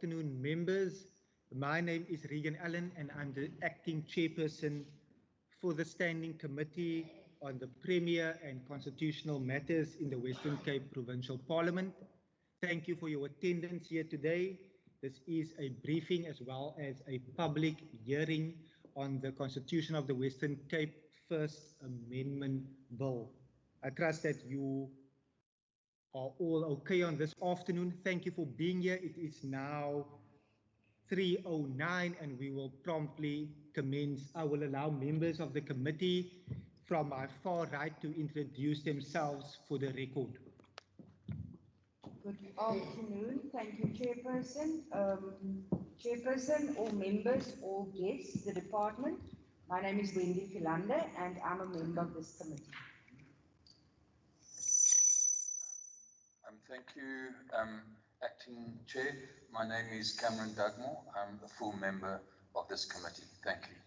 afternoon, members. My name is Regan Allen, and I'm the acting chairperson for the Standing Committee on the Premier and Constitutional Matters in the Western Cape Provincial Parliament. Thank you for your attendance here today. This is a briefing as well as a public hearing on the Constitution of the Western Cape First Amendment Bill. I trust that you are all okay on this afternoon. Thank you for being here. It is now 3:09 and we will promptly commence. I will allow members of the committee from my far right to introduce themselves for the record. Good afternoon. Thank you, Chairperson. Chairperson, all members, all guests, the department. My name is Wendy Philander and I'm a member of this committee. Thank you, Acting Chair. My name is Cameron Dugmore. I'm a full member of this committee. Thank you.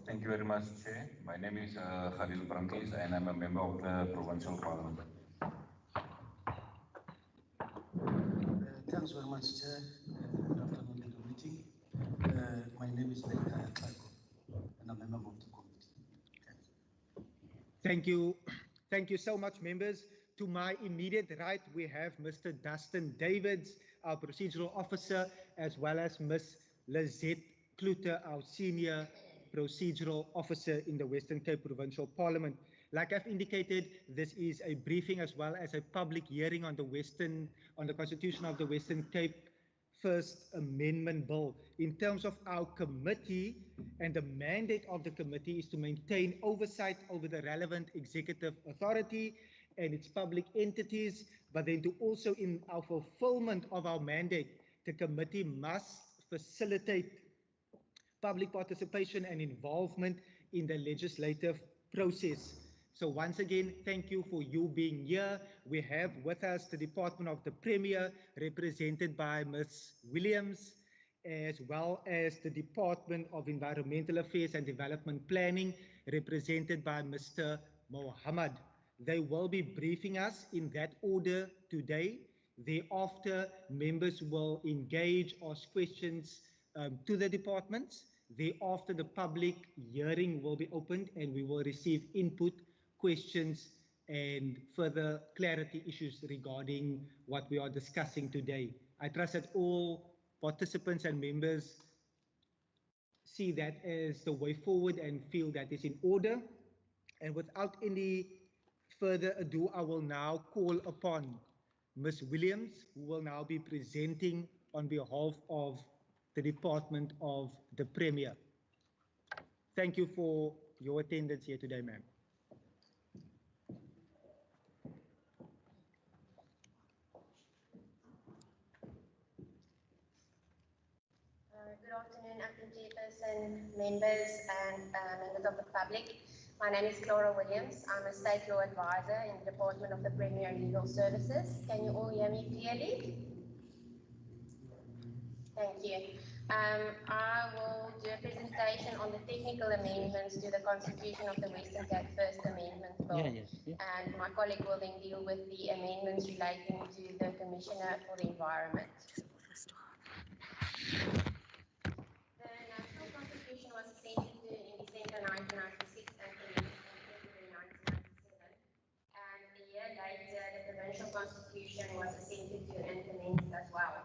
Thank you very much, Chair. My name is Khalil Brankis and I'm a member of the Provincial Parliament. Thanks very much, Chair. Good afternoon to the meeting. My name is Ben Klaiko and I'm a member of the committee. Thank you. Thank you so much, members. To my immediate right, we have Mr. Dustin Davids, our procedural officer, as well as Ms. Lizette Kluter, our senior procedural officer in the Western Cape Provincial Parliament. Like I've indicated, this is a briefing as well as a public hearing on the Constitution of the Western Cape First Amendment Bill. In terms of our committee, and the mandate of the committee is to maintain oversight over the relevant executive authority and its public entities, but then to also, in our fulfillment of our mandate, the committee must facilitate public participation and involvement in the legislative process. So once again, thank you for you being here. We have with us the Department of the Premier, represented by Ms. Williams, as well as the Department of Environmental Affairs and Development Planning, represented by Mr. Mohammed. They will be briefing us in that order today. Thereafter, members will engage, ask questions to the departments. Thereafter, the public hearing will be opened and we will receive input, questions, and further clarity issues regarding what we are discussing today. I trust that all participants and members see that as the way forward and feel that is in order. And without any further ado, I will now call upon Ms. Williams, who will now be presenting on behalf of the Department of the Premier. Thank you for your attendance here today, ma'am. Good afternoon, Acting Chairperson, members and members of the public. My name is Clara Williams. I'm a State Law Advisor in the Department of the Premier Legal Services. Can you all hear me clearly? Thank you. I will do a presentation on the technical amendments to the Constitution of the Western Cape First Amendment Bill. And my colleague will then deal with the amendments relating to the Commissioner for the Environment. The National Constitution was assented to in December 1996 and commenced in February 1997. And a year later, the Provincial Constitution was assented to and commenced as well.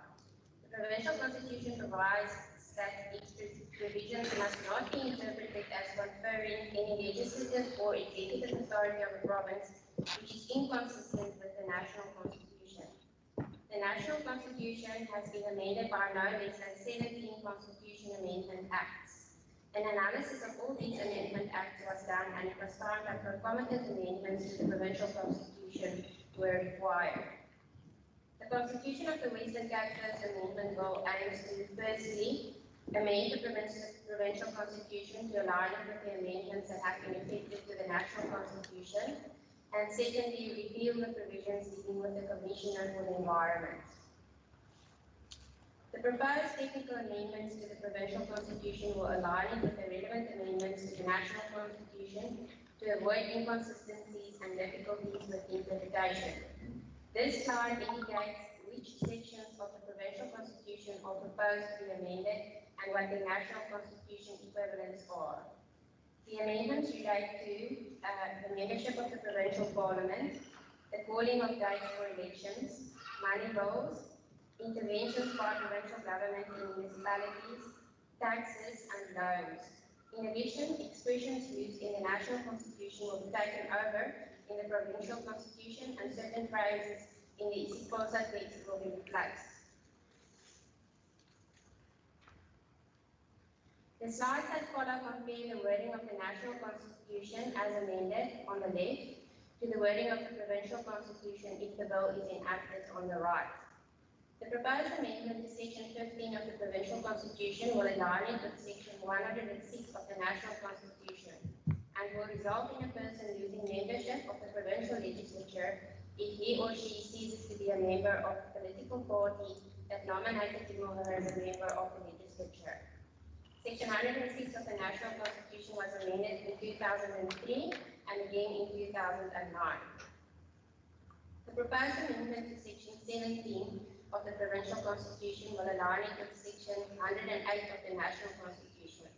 The Provincial Constitution provides that its provisions must not be interpreted as conferring any legislative or executive authority on the province, which is inconsistent with the National Constitution. The National Constitution has been amended by no less than 17 Constitution Amendment Acts. An analysis of all these amendment acts was done, and it was found that concomitant amendments to the Provincial Constitution were required. The Constitution of the Western Cape First Amendment Bill aims to, firstly, amend the Provincial Constitution to align it with the amendments that have been effected to the National Constitution, and secondly, repeal the provisions dealing with the Commissioner for the Environment. The proposed technical amendments to the provincial constitution will align it with the relevant amendments to the national constitution to avoid inconsistencies and difficulties with interpretation. This slide indicates which sections of the provincial constitution are proposed to be amended and what the national constitution equivalents are. The amendments relate to the membership of the provincial parliament, the calling of dates for elections, money bills, interventions by provincial government in municipalities, taxes and loans. In addition, expressions used in the national constitution will be taken over in the provincial constitution and certain phrases in the isiXhosa text will be replaced. The slides that follow compare the wording of the national constitution as amended on the left to the wording of the provincial constitution if the bill is enacted on the right. The proposed amendment to section 15 of the provincial constitution will align it with section 106 of the national constitution and will result in a person losing membership of the provincial legislature if he or she ceases to be a member of the political party that nominated him or her as a member of the legislature. Section 106 of the national constitution was amended in 2003 and again in 2009. The proposed amendment to section 17 of the provincial constitution will align it with section 108 of the national constitution.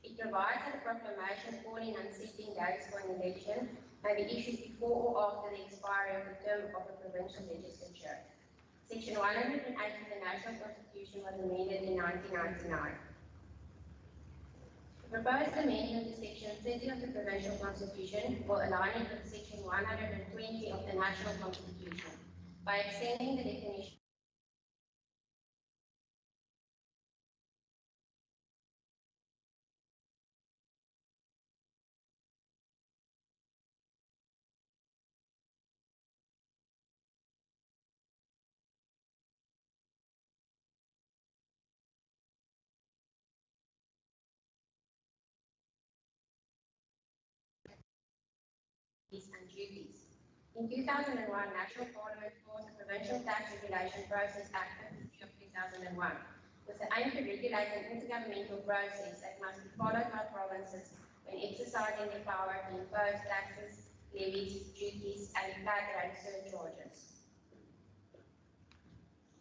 It provides that a proclamation calling and setting dates for an election may be issued before or after the expiry of the term of the provincial legislature. Section 108 of the national constitution was amended in 1999. The proposed amendment to section 30 of the provincial constitution will align it with section 120 of the national constitution by extending the definition and duties. In 2001, National Parliament passed the Provincial Tax Regulation Process Act 53 of 2001, with the aim to regulate an intergovernmental process that must be followed by provinces when exercising their power to impose taxes, levies, duties, and flat-rate surcharges.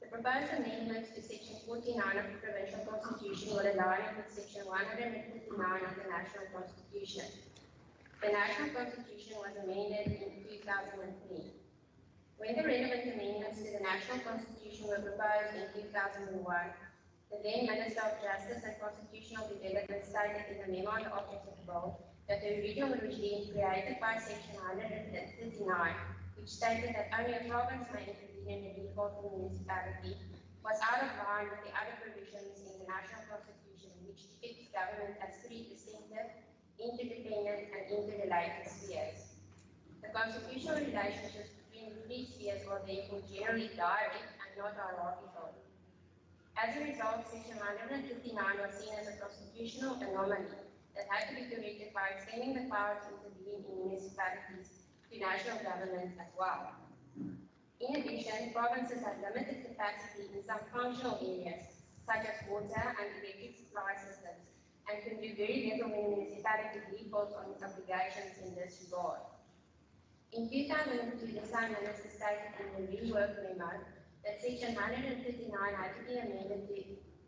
The proposed amendments to Section 49 of the Provincial Constitution will align with Section 159 of the National Constitution. The National Constitution was amended in 2003. When the relevant amendments to the National Constitution were proposed in 2001, the then Minister of Justice and Constitutional Development stated in the memo on the object of the bill that the original regime created by Section 139, which stated that only a province may intervene in the default of a municipality, was out of line with the other provisions in the National Constitution, which depicts government as three distinctive, interdependent and interrelated spheres. The constitutional relationships between three spheres are therefore generally direct and not hierarchical. As a result, Section 159 was seen as a constitutional anomaly that had to be corrected by extending the power to intervene in municipalities to national government as well. In addition, provinces have limited capacity in some functional areas, such as water and electric supply systems, and can do very little when a municipality defaults on its obligations in this regard. In 2002, the same minister stated in the rework memo that Section 139 had to be amended to,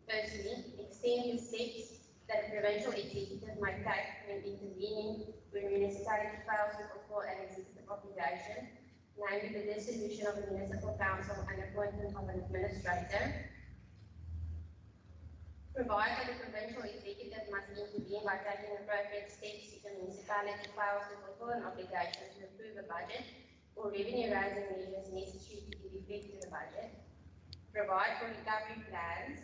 firstly, extend the steps that a provincial executive might take when intervening when a municipality fails to fulfill an executive obligation, namely the dissolution of the municipal council and appointment of an administrator. Provide that the provincial executive must intervene by taking appropriate steps if a municipality fails to fulfill an obligation to approve a budget or revenue-raising measures necessary to give effect to the budget. Provide for recovery plans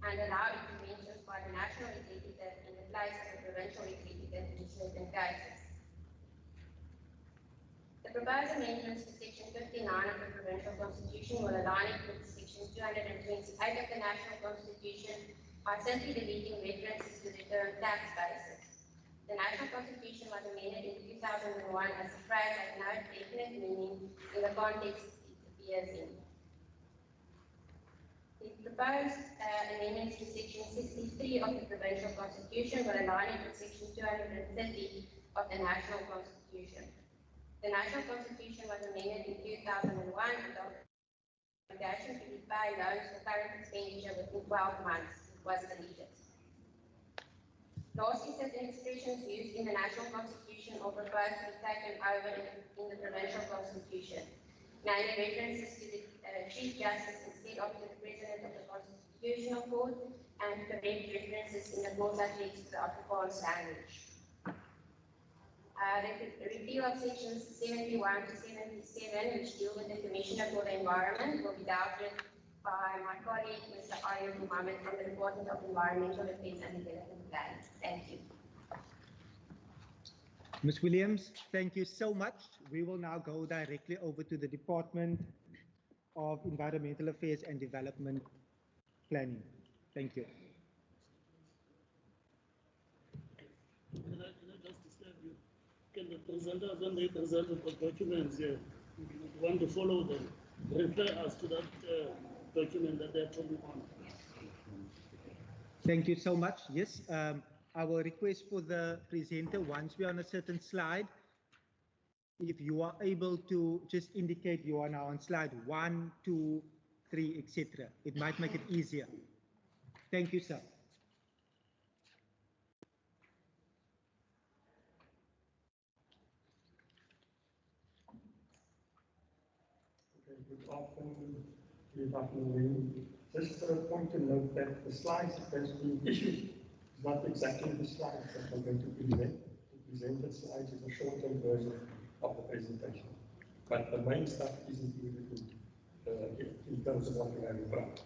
and allow interventions by the national executive in the place of the provincial executive in certain cases. The proposed amendments to Section 59 of the Provincial Constitution will align it with Section 228 of the National Constitution by simply deleting references to the term tax basis. The National Constitution was amended in 2001 as the phrase has no definite meaning in the context it appears in. proposed amendments to section 63 of the Provincial Constitution will align it with section 230 of the National Constitution. The National Constitution was amended in 2001 and the obligation to repay loans for current expenditure within 12 months was deleted. Lastly, certain expressions used in the National Constitution are proposed to be taken over in the Provincial Constitution, namely references to the Chief Justice instead of to the President of the Constitutional Court, and correct references in the grondwet to the Afrikaans language. The repeal of sections 71 to 77, which deal with the Commissioner for the Environment, will be dealt with by my colleague, Mr. Aryan Mohammed from the Department of Environmental Affairs and Development Plan. Thank you. Ms. Williams, thank you so much. We will now go directly over to the Department of Environmental Affairs and Development Planning. Thank you. Can I just disturb you? Can the presenters, when they present the documents here, want to follow them, refer us to that document that they're talking on? Thank you so much. Yes, our request for the presenter, once we're on a certain slide, if you are able to just indicate you are now on slide 1, 2, 3, etc. It might make it easier. Thank you, sir. Okay, good afternoon. Good afternoon. Just a point to note that the slides that has been issued is not exactly the slides that I'm going to present. The presented slides is a shortened version of the presentation. But the main stuff is included in terms of what we have in front.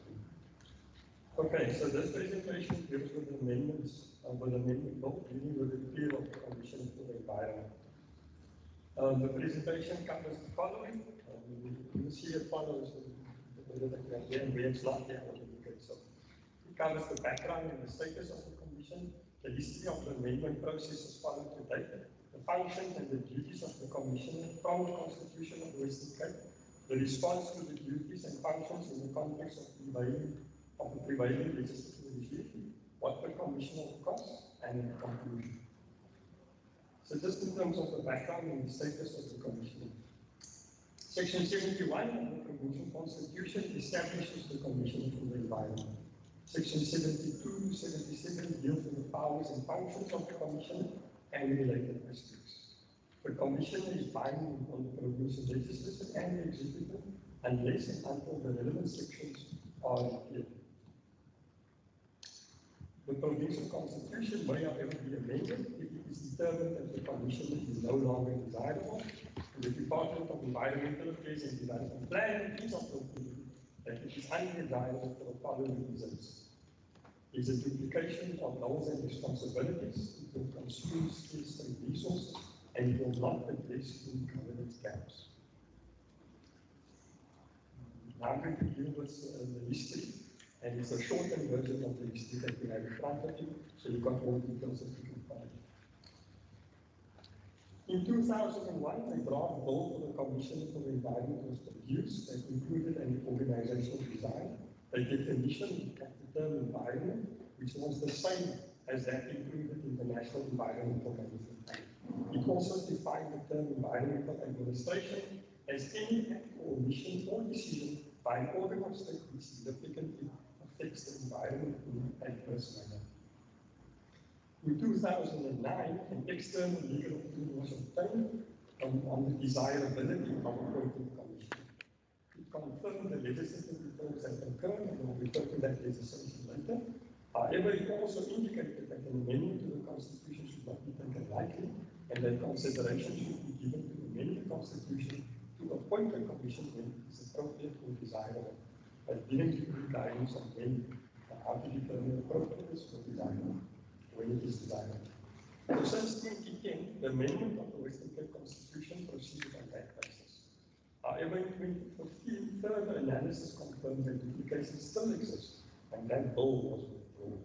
Okay, so this presentation deals with amendments with amendment law, dealing with the repeal of the Commission for the Environment. The presentation covers the following. You can see it follows so it covers the background and the status of the Commission, the history of the amendment processes followed to date, the functions and the duties of the Commission from the Constitution of the Western Cape, the response to the duties and functions in the context of the prevailing legislative regime, what the Commission will cost, and in conclusion. So just in terms of the background and the status of the Commission. Section 71 of the Provincial Constitution establishes the Commission for the Environment. Section 72 to 77 deal with the powers and functions of the Commission and related aspects. The Commission is binding on the provincial legislature and the executive unless and until the relevant sections are repealed. The Provincial Constitution may however be amended if it is determined that the Commission is no longer desirable. The Department of Environmental Affairs and Development Plan is of the opinion that it is undesirable for the following reasons. It is a duplication of roles and responsibilities, it will consume skills and resources, and it will not address any governance gaps. Now I'm going to deal with the history, and it's a shortened version of the history that we have in front of you, so you've got more details that you can find. In 2001, a draft bill for the Commission for the Environment was produced that included an organizational design, a definition of the term environment, which was the same as that included in the National Environmental Management Plan. It also defined the term environmental administration as any act or mission or decision by an organ of state which significantly affects the environment in an adverse manner. In 2009, an external legal opinion was obtained on the desirability of appointing a commission. It confirmed the legislative reforms that occurred, and we'll refer to that legislation later. However, it also indicated that an amendment to the Constitution should not be taken lightly, and that consideration should be given to amend the Constitution to appoint a commission when it is appropriate or desirable, but didn't give you guidance on when how to determine appropriateness or desirable. When it is desired. So since 2010, the amendment of the Western Cape Constitution proceeded on that basis. However, in 2015, further analysis confirmed that duplication still exists, and that bill was withdrawn.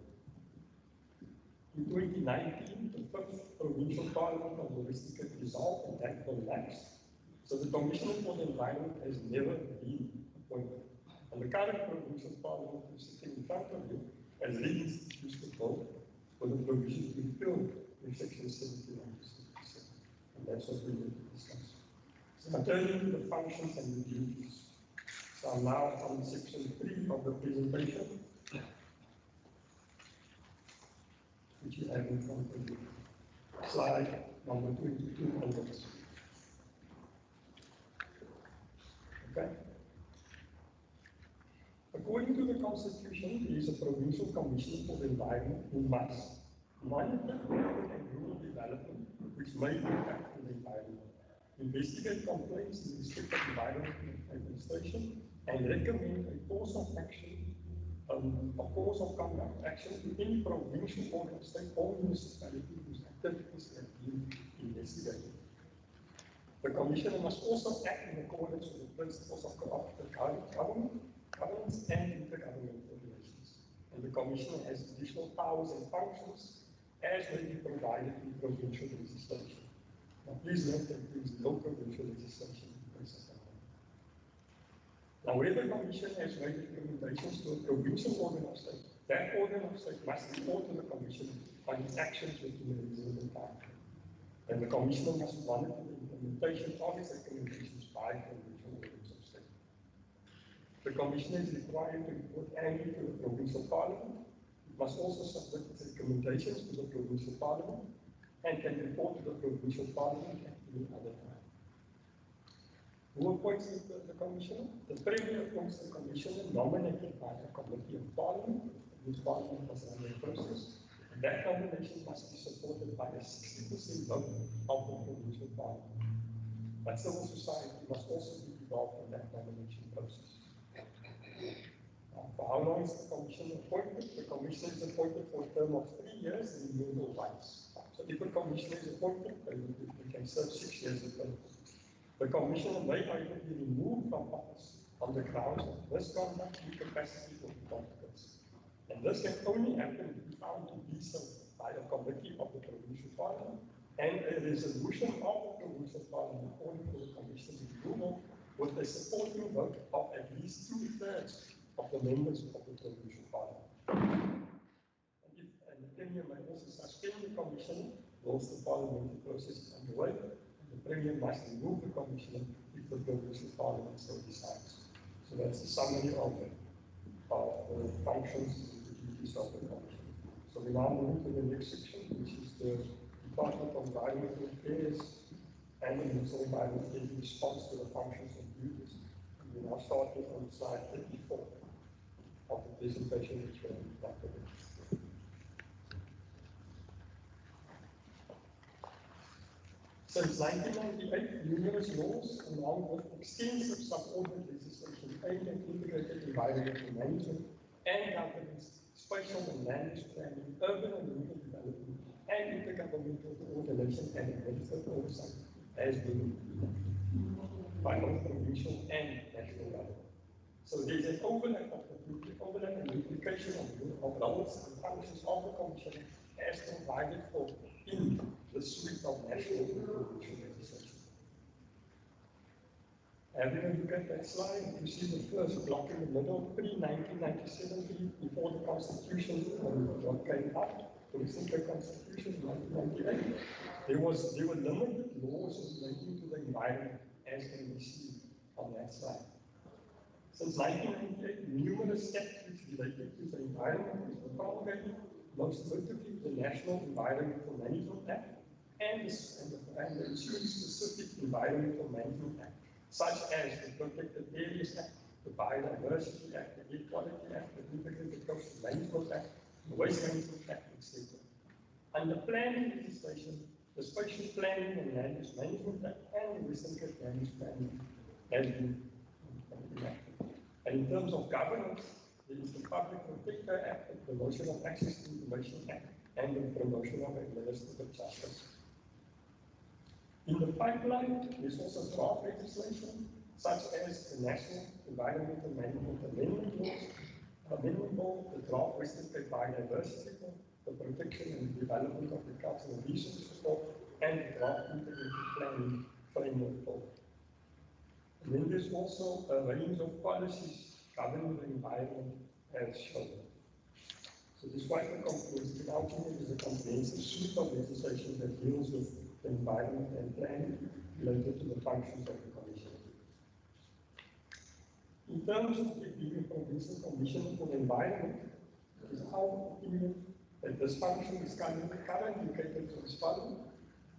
In 2019, the 5th Provincial Parliament of the Western Cape dissolved, and that bill lapsed. So the Commissioner for the Environment has never been appointed. And the current provincial parliament is sitting in front of you has reintroduced the bill for the provision to repeal in section 79 to 77. And that's what we need to discuss. So turning to the functions and the duties. So I'm now on section 3 of the presentation, which you have in front of you. Slide number 22 onwards. Okay. According to the Constitution, there is a Provincial Commission for the Environment who must monitor urban and rural development which may impact on the environment, investigate complaints in respect of environment administration, and recommend a course of action, a course of conduct action to any provincial or state or municipality whose activities have been investigated. The Commissioner must also act in accordance with the principles of cooperative governance and intergovernmental relations. And the Commissioner has additional powers and functions as may be provided in provincial legislation. Now, please note that there is no provincial legislation in place at the moment. Now, where the Commission has made recommendations to a provincial organ of state, that organ of state must report to the Commission on its actions within the reasonable time. And the Commissioner must monitor the implementation of its recommendations by provincial organs of state. The Commissioner is required to report annually to the provincial parliament. It must also submit its recommendations to the provincial parliament and can report to the provincial parliament at any other time. Who appoints the Commissioner? The Premier appoints the Commissioner nominated by a committee of parliament, which parliament has run the process. That nomination must be supported by a 60% vote of the provincial parliament. But civil society must also be involved in that nomination process. For how long is the Commissioner appointed? The Commissioner is appointed for a term of 3 years and renewable rights. So if a Commissioner is appointed, they can serve 6 years in total. The Commissioner may either be removed from office on the grounds of misconduct, incapacity, or incompetence. And this can only happen if found to be so by a committee of the provincial parliament and a resolution of the provincial parliament according to the Commission's approval with a supporting vote of at least 2/3 of the members of the provincial parliament. And the Premier may also suspend the Commissioner whilst the parliamentary process is underway, and the Premier must remove the Commissioner if the provincial parliament so decides. So that's a summary of the functions and duties of the Commission. So we now move to the next section, which is the Department of Environmental Affairs and the Ministry of Environment in response to the functions and duties. And we now starting on slide 34 of the presentation which we have conducted. Since 1998, numerous laws, along with extensive subordinate legislation aimed at integrated environmental management and governance, spatial and land use planning, urban and rural development, and intergovernmental coordination and administrative oversight has been by both provincial and national government. So there is an overlap and duplication of roles and functions of the Commission as provided for in the suite of national and provincial legislation. Having a look at that slide, you see the first block in the middle, pre-1997, before the Constitution what came up, the recent Constitution in 1998. There were limited laws relating to the environment, as can be seen on that slide. Since 1998, numerous statutes related to the environment have been promulgated, most notably the National Environmental Management Act and the ensuing-specific Environmental Management Act, such as the Protected Areas Act, the Biodiversity Act, the Air Quality Act, the Integrated Coastal Management Act, the Waste Management Act, etc. Under planning legislation, the Spatial Planning and Land Use Management Act and the Western Cape Land Use Planning has been enacted. And in terms of governance, there is the Public Protector Act, the Promotion of Access to Information Act, and the Promotion of Administrative Justice. In the pipeline, there's also draft legislation, such as the National Environmental Management Amendment Law, the draft Western Cape Biodiversity Law, the Protection and Development of the Cultural Resources Law, and the draft Integrated Planning Framework Law. And then there's also a range of policies governing the environment as shown. So despite the comprehensive document is a comprehensive suite of legislation that deals with the environment and planning related to the functions of the Commission. In terms of the Provincial Commission for the Environment, it is our opinion that this function is currently catered as follows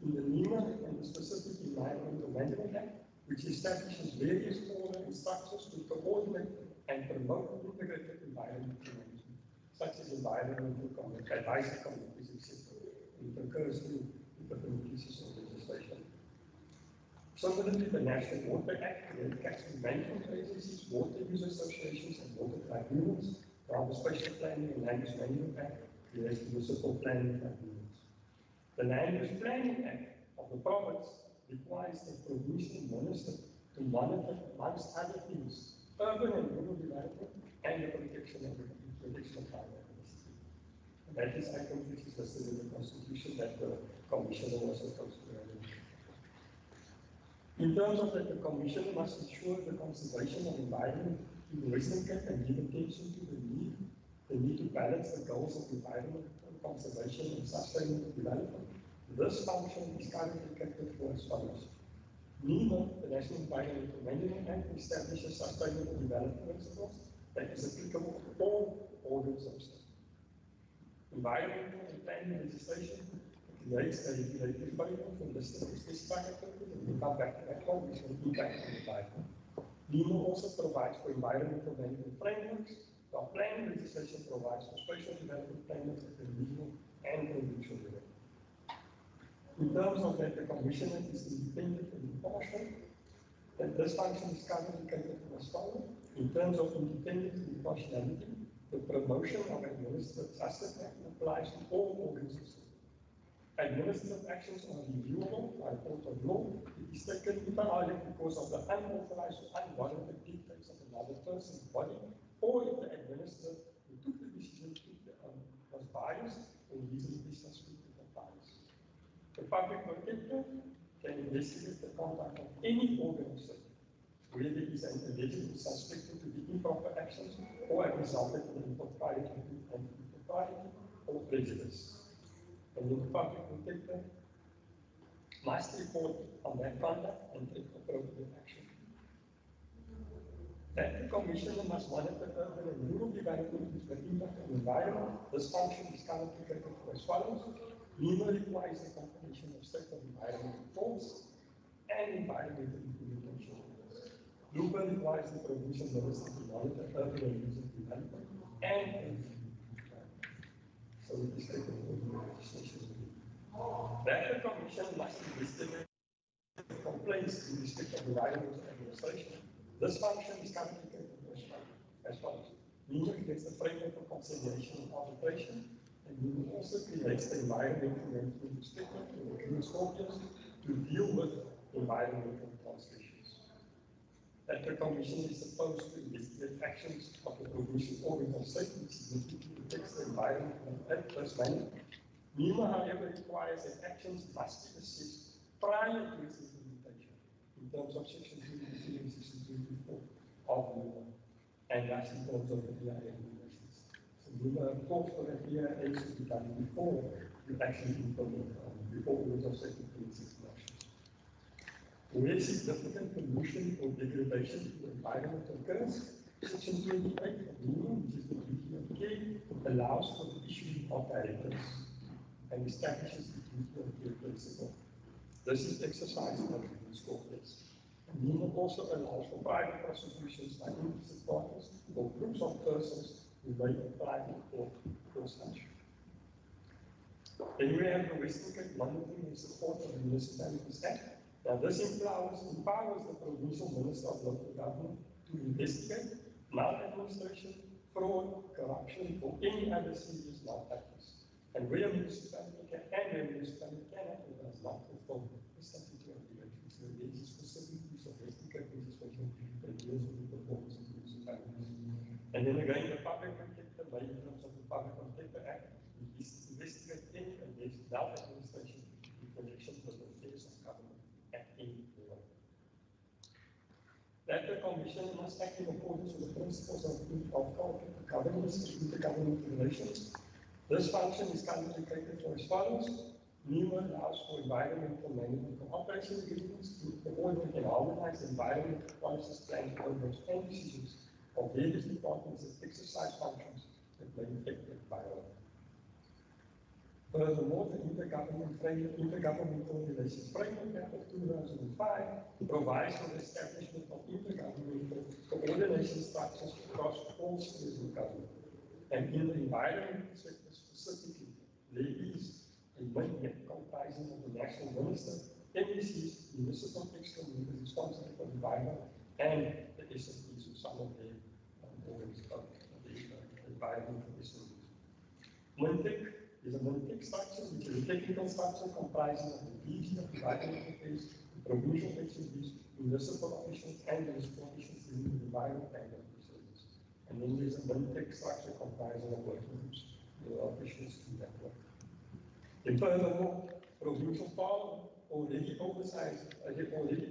in the NEMA and the Specific Environmental Management Act, which establishes various order and structures to coordinate and promote integrated environmental management, such as environmental advisory committees, etc. It occurs through different pieces of legislation. Similarly, the National Water Act creates catchment management agencies, water user associations, and water tribunals, while the Spatial Planning and Land Use Management Act creates municipal planning tribunals. The Land Use Planning Act of the province requires the provincial minister to monitor, amongst other things, urban and rural development and the protection of biodiversity. And that is item which is listed in the Constitution that the Commissioner was supposed to have. In terms of that, the Commissioner must ensure the conservation of environment in the Western Cape and give attention to the need to balance the goals of environmental conservation and sustainable development. This function is currently catered for as follows. NEMA, the National Environmental Management Act, establishes sustainable development principles that is applicable to all organs of state. Environmental and planning legislation creates a regulatory framework for listing of specified activities, and we'll come back to that one, which will impact on the environment. NEMA also provides for environmental management frameworks, while planning legislation provides for spatial development frameworks at the regional and provincial level. In terms of that, the Commissioner is independent and impartial, and this function is currently catered for as follows. In terms of independence and impartiality, the promotion of administrative justice act applies to all organs of state. Administrative actions are reviewable by a court of law. It is taken entirely because of the unauthorized or unwarranted dictates of another person's body, or if the administrator who took the decision was biased or reasonably suspected of bias. The public protector can investigate the conduct of any organ of state, whether it is an allegedly suspected to be improper actions or have resulted in impropriety or prejudice. And the public protector must report on that conduct and take appropriate action. That the Commissioner must monitor urban and rural development with the impact on the environment. This function is currently catered for as follows. NEMA requires the completion of state of environment reports and environmental implementation. LUPA requires the provincial minister to monitor urban and rural development and so it is taken for the legislation. That the Commission must investigate complaints in respect of environmental administration. This function is currently catered as follows. NEMA creates the framework for conciliation and arbitration, and NEMA also creates the environmental management statement in the green scorpions to deal with environmental transgressions. That the Commission is supposed to investigate actions of the provincial organs of state which significantly protects the environment in an adverse manner. NEMA, however, requires that actions must be assessed prior to its implementation in terms of Section 23 and Section 24 of NEMA, and that's in terms of the EIA regulations. So NEMA calls for that EIA should be done before you actually implement, before organs of state implement actions. Where significant pollution or degradation to the environment occurs, Section 28 of NEMA, which is the duty of care, allows for the issuing of directives and establishes the duty of care principle. This is exercised by the green scorpions. NEMA also allows for private prosecutions by interested parties or groups of persons who may apply in court for such. Then we have the Western Cape Monitoring and Support of Municipalities Act. Now this empowers the provincial minister of local government to investigate maladministration, fraud, corruption, or any other serious malpractice. And where a municipality cannot or does not perform the statutory obligations. So there is a specific piece of Western Cape legislation that deals with the performance of municipalities. And then again, the public protector, by in terms of the Public Protector Act, investigate any alleged maladministration in connection with the affairs of government at any level. That the Commission must act in accordance with the principles of governance and intergovernmental relations. This function is currently created for as follows. NEMA allows for environmental management cooperation agreements to coordinate and harmonize environmental policies, plans, programs, and decisions of various departments that exercise functions that may affect the environment. Furthermore, the Intergovernmental Relations Framework Act of 2005 provides for the establishment of intergovernmental coordination structures across all spheres of government. And in the environmental sector specifically, there is a movement comprising of the national minister, MECs, municipal exco leaders responsible for the environment, and the SMEs, who some of them already spoke of the environmental SMEs. MINTEC is a MINTEC structure, which is a technical structure comprising of the DG of environmental affairs, the provincial HMDs, municipal officials, and municipal officials in the environment and the services. And then there's a MINTEC structure comprising of working groups, the officials do that work. And furthermore, provincial parliament already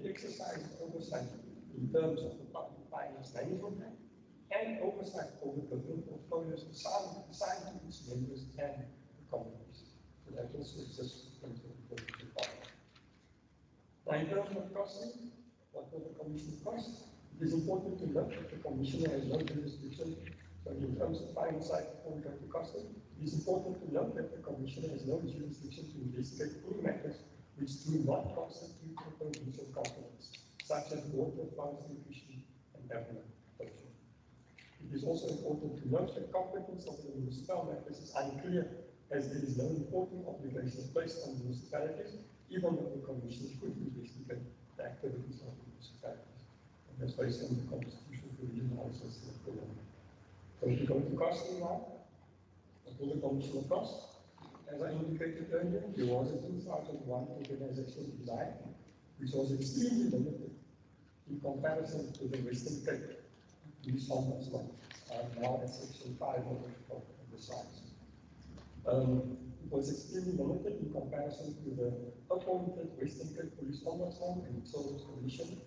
exercises oversight in terms of the Public Finance Management Act and oversight over government portfolios assigned to its members and the communities. So that also exists in terms of the provincial parliament. Now, in terms of costing, what will the commission cost? It is important to note that the commissioner has no jurisdiction. So in terms of finance side, before we go to costing, it is important to note that the commissioner has no jurisdiction to investigate any matters which do not constitute a provincial competence, such as water, forestry, fishing, and government function. It is also important to note that competence of the municipal matters is unclear, as there is no important obligation placed on municipalities, even though the commission could investigate the activities of the municipalities. And that's based on the constitutional provision also. So if you go to costing now, what will the commission cost? As I indicated earlier, there was a 2001 organizational design, which was extremely limited in comparison to the Western Cape police ombudsman, now at section 5 of the slides. It was extremely limited in comparison to the appointed Western Cape police ombudsman and service commission,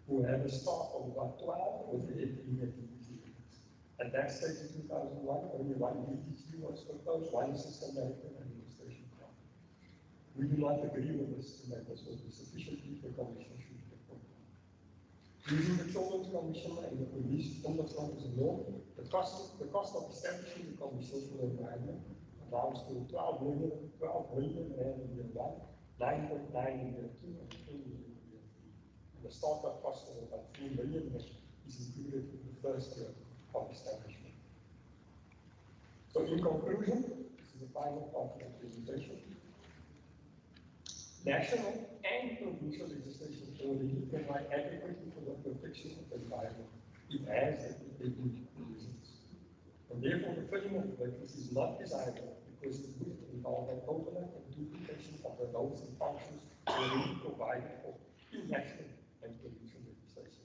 who had a staff of about 12 with the DDG. At that stage in 2001, only one DDG was proposed, one assistant director and administration staff. We do not agree with this, and that this will be sufficient if the commission should be appointed. Using the Children's Commission and the police ombudsman as a law, the cost of establishing the commission for the environment amounts to 12 million in year 1, 9.9 in year 2, and 10 million in year 3. And the startup cost of about 3 million is included in the first year of establishment. So in conclusion, this is the final part of the presentation. National and provincial legislation already provide adequately for the protection of the environment. It has adequate reasons. And therefore the filling of the vacancy is not desirable because it would involve an overlap and duplication of the roles and functions already provided for in national and provincial legislation.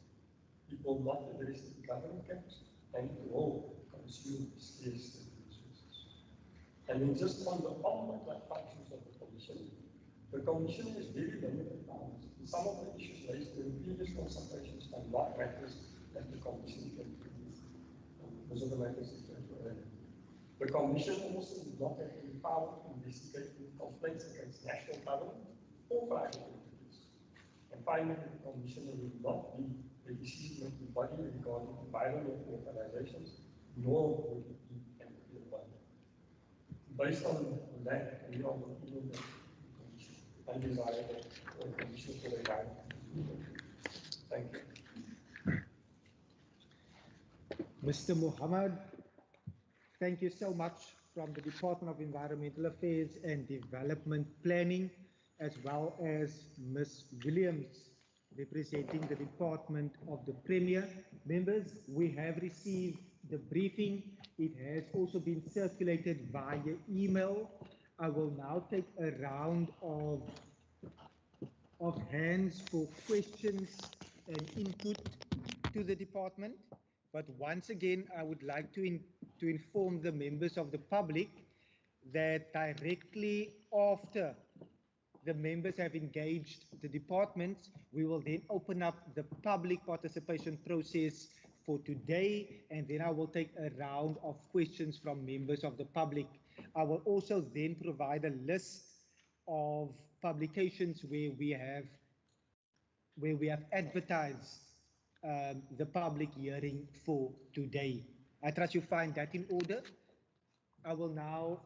It will not address the government gaps, and it will consume scarce resources. And then just on the ombudsman functions of the commission is very limited powers. And some of the issues raised during previous consultations are not matters that the commission can do. Those are the matters that were earlier. The commission also does not have any power to investigate complaints against national government or private entities. And finally, the commission will not be the decision-making body regarding environmental organizations, nor would it be an appeal body. Based on that, we are looking at the commission undesirable or commission for the environment. Thank you. Mr. Muhammad, thank you so much from the Department of Environmental Affairs and Development Planning, as well as Ms. Williams, representing the Department of the Premier. Members, we have received the briefing. It has also been circulated via email. I will now take a round of hands for questions and input to the department. But once again, I would like to inform the members of the public that directly after the members have engaged the departments, we will then open up the public participation process for today, and then I will take a round of questions from members of the public. I will also then provide a list of publications where we have advertised the public hearing for today. I trust you find that in order. I will now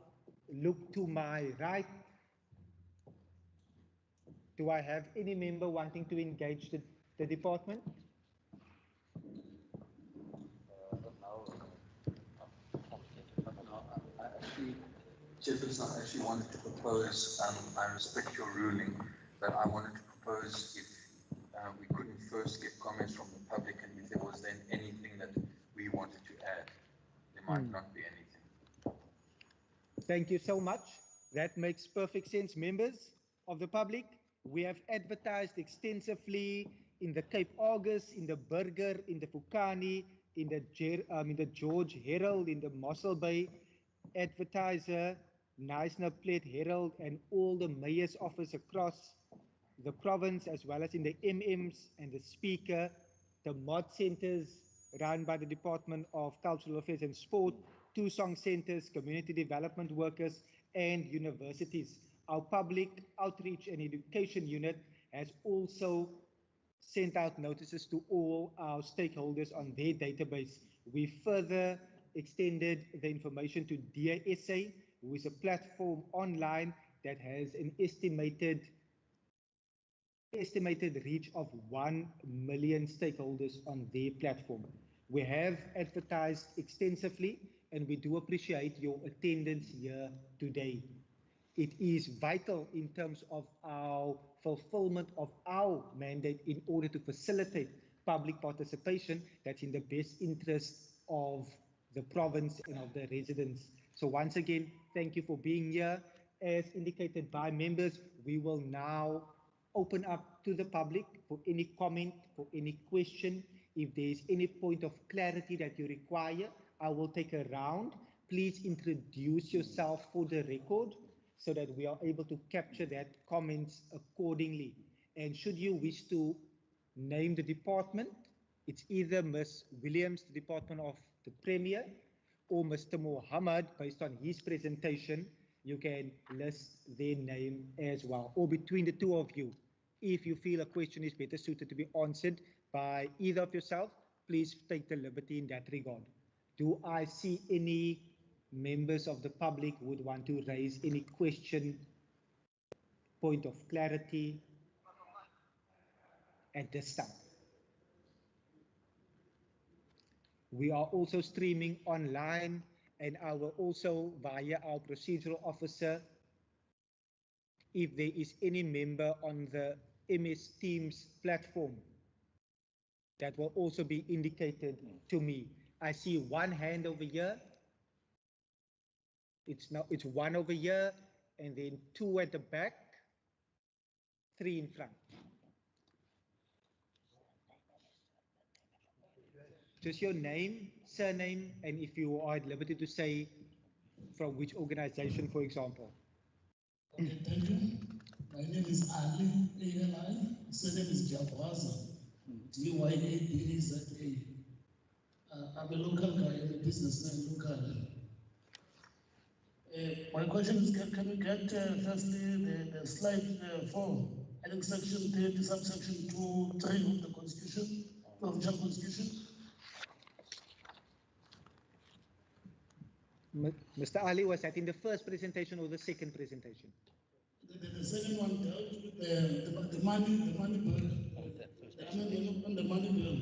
look to my right. Do I have any member wanting to engage the department? Chairperson, I actually wanted to propose, I respect your ruling, but I wanted to propose if we couldn't first get comments from the public, and if there was then anything that we wanted to add, there might not be anything. Thank you so much. That makes perfect sense, members of the public. We have advertised extensively in the Cape Argus, in the Burger, in the Pukani, in the George Herald, in the Mossel Bay Advertiser, Knysna Plate Herald, and all the mayor's office across the province, as well as in the MMs and the Speaker, the mod centers run by the Department of Cultural Affairs and Sport, 2 song centers, community development workers, and universities. Our public outreach and education unit has also sent out notices to all our stakeholders on their database. We further extended the information to DASA, who is a platform online that has an estimated reach of 1 million stakeholders on their platform. We have advertised extensively, and we do appreciate your attendance here today. It is vital in terms of our fulfillment of our mandate in order to facilitate public participation that's in the best interest of the province and of the residents. So once again, thank you for being here. As indicated by members, we will now open up to the public for any comment, for any question. If there is any point of clarity that you require, I will take a round. Please introduce yourself for the record so that we are able to capture that comments accordingly. And should you wish to name the department, it's either Ms. Williams, the Department of the Premier, or Mr. Mohammed, based on his presentation. You can list their name as well, or between the two of you. If you feel a question is better suited to be answered by either of yourself, please take the liberty in that regard. Do I see any members of the public who would want to raise any question, point of clarity at this time? We are also streaming online, and I will also, via our procedural officer, if there is any member on the MS Teams platform, that will also be indicated to me. I see one hand over here. It's one over here, and then 2 at the back, 3 in front. Just your name, surname, and if you are at liberty to say from which organization, for example. Okay, thank you. My name is Ali, A-L-I. Surname is Jabwaza, G-Y-A-B-A-Z-A. I'm a local guy, I'm a businessman local. My question is, can we get firstly the slide 4, I think section 30, subsection 2, 3 of the Constitution, Provincial Constitution? Mr. Ali, was that in the first presentation or the second presentation? The second one dealt with the money bill. The amendment on the money bill.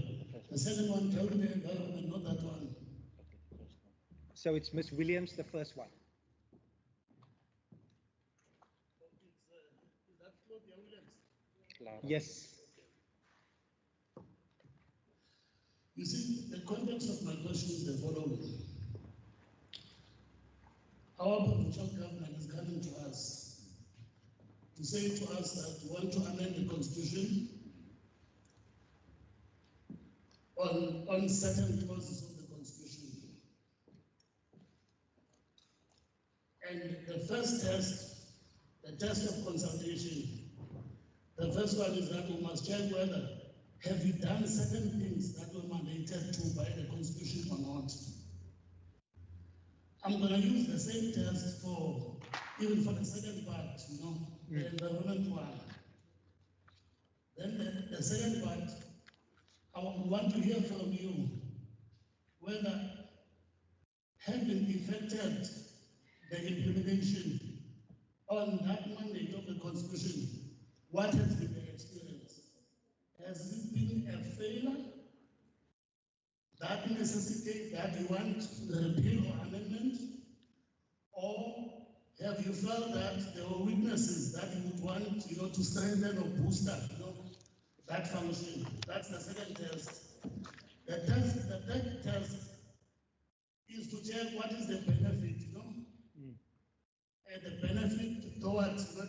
The second one dealt with the environment, not that one. So it's Ms. Williams, the first one. Is that Claudia Williams? Yes. You see, the context of my question is the following. Our provincial government is coming to us to say to us that we want to amend the constitution on certain clauses of the constitution. And the first test, the a test of consultation. The first one is that we must check whether have you done certain things that were mandated to by the Constitution or not. I'm going to use the same test for even for the second part, the environment one. Then the second part, I want to hear from you whether having affected the implementation on that mandate of the Constitution, what has been the experience? Has it been a failure that necessitates that you want the repeal or amendment? Or have you felt that there were weaknesses that you would want to strengthen or boost up that function? That's the second test. The third test is to check what is the benefit, and the benefit towards the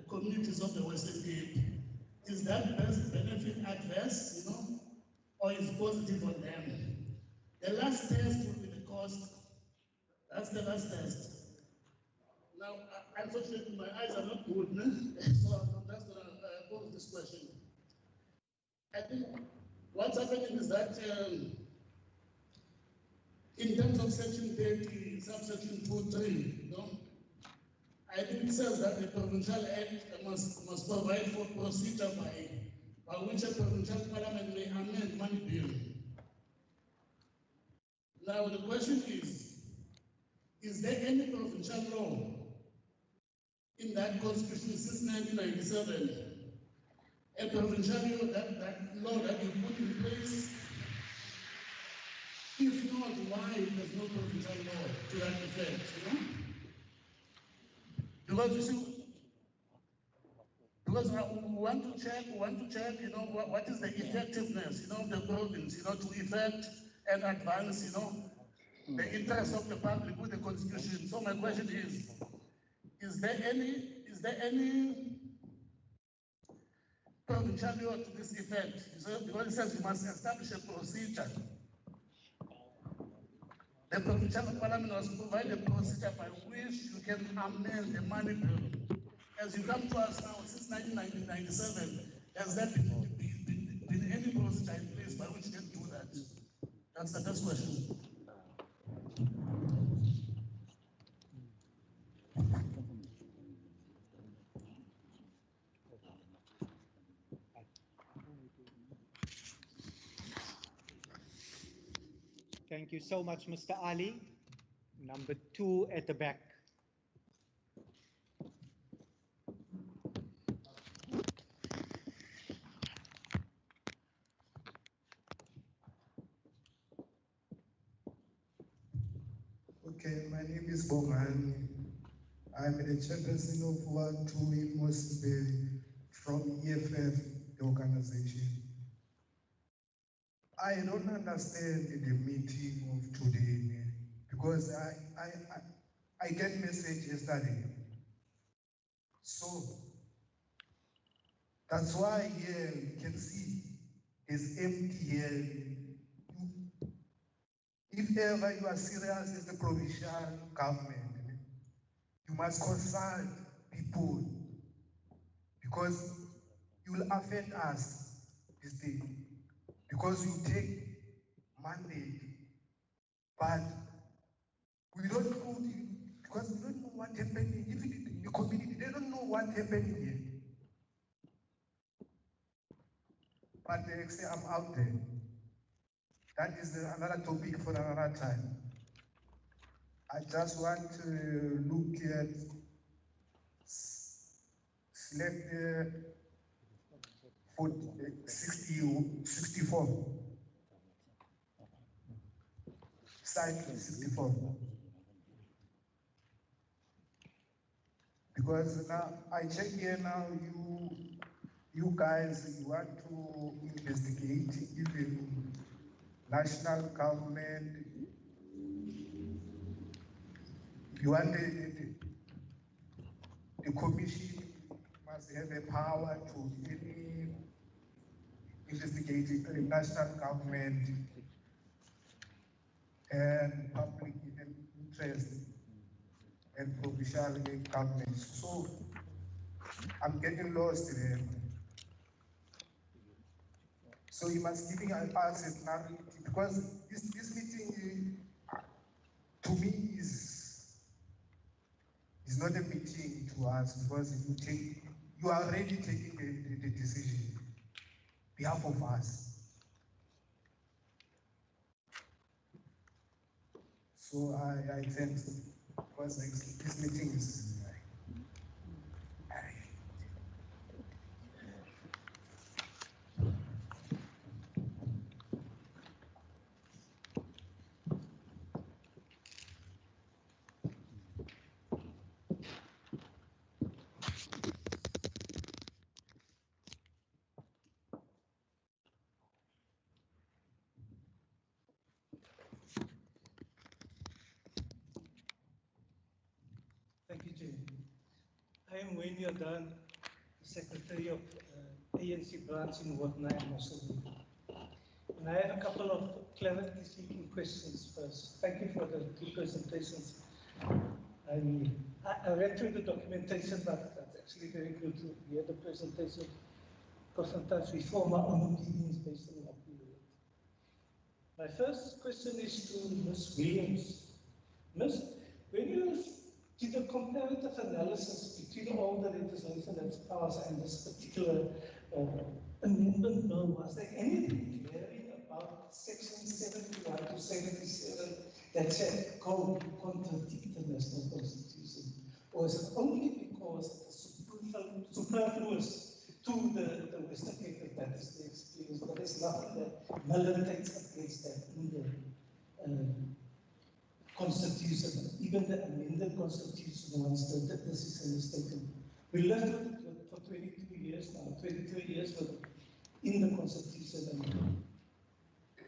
communities of the Western Cape. Is that benefit adverse, or is positive on them? The last test will be the cost. That's the last test. Now, unfortunately, my eyes are not good, so I'm just going to pose this question. I think what's happening is that in terms of Section 30, subsection 2.3, I think it says that the Provincial Act must provide for procedure by which a provincial parliament may amend money bill. Now the question is there any provincial law in that constitution since 1997, a provincial law that you put in place? If not, why there's no provincial law to that effect, Because you see, because we want to check, what is the effectiveness, of the province, to effect and advance, the interest of the public with the Constitution. So my question is there any provincial law to this effect? Because it says you must establish a procedure. The provincial parliament must provide a procedure by which you can amend the money bill. As you come to us now, since 1997, has there been any procedure in place by which you can do that? That's the first question. Thank you so much, Mr. Ali. Number 2 at the back. Okay, my name is Bongani. I'm the chairperson of Ward 2 in Mosby from EFF, the organization. I don't understand the meeting of today because I get message yesterday. So that's why here you can see it's empty here. If ever you are serious as the provincial government, you must consult people because you will affect us this day. Because you take mandate, but we don't know because we don't know what happened. If the community, they don't know what happened here. But they say I'm out there. That is another topic for another time. I just want to look at select 64. Site 64. Because now I check here now, you guys, you want to investigate even national government. You want the commission must have a power to any investigating the national government and public interest and provincial governments. So I'm getting lost there. So you must give us a clarity, because this meeting to me is not a meeting to us, because you are already taking the decision on behalf of us. So I thank you, because this meeting is Thank you, Jane. I am Wayne Jordan, the Secretary of ANC branch in Ward 9, Mosul. And I have a couple of clarity-seeking questions first. Thank you for the two presentations. I read through the documentation, but that's actually very good to hear the presentation, because sometimes we form our own opinions based on what we read. My first question is to Ms. Williams. Ms., when you did a comparative analysis between all the legislation that's passed and this particular amendment bill, was there anything glaring about section 71 to 77 that said go contradict the national constitution? Or is it only because it's superfluous to the Western Cape that is the experience, but there's nothing that militates against that in the Constitution, even the amended Constitution, once the decision is taken. We lived with it for 22 years now, 22 years in the Constitution. And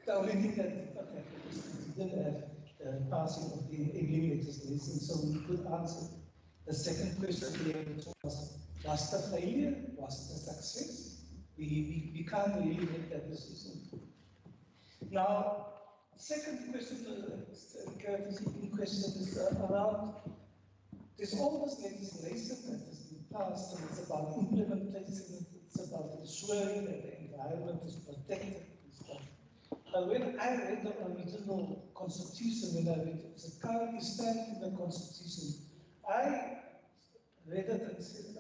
the only thing that did not happen is we didn't have the passing of the enabling legislation, so we could answer the second question here was the failure, was the success? We can't really make that decision. Now, second question, the question is around, there's all this legislation that has been passed, and it's about implementation, it's about ensuring that the environment is protected and stuff. But when I read the original Constitution, when I read it, it's currently standing in the Constitution, I read it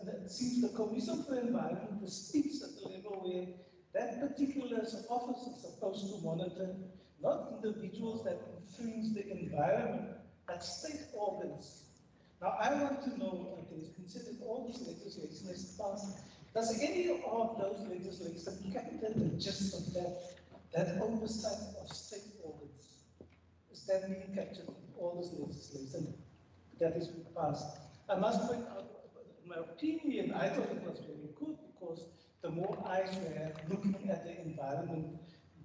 and it seems the Commission for Environment speaks at the level where that particular office is supposed to monitor not individuals that infringe the environment, but state organs. Now, I want to know, considering all this legislation is passed, does any of those legislation capture the gist of that oversight of state organs? Is that being captured in all this legislation that is passed? I must point out, in my opinion, I thought it was very good, because the more eyes we have looking at the environment,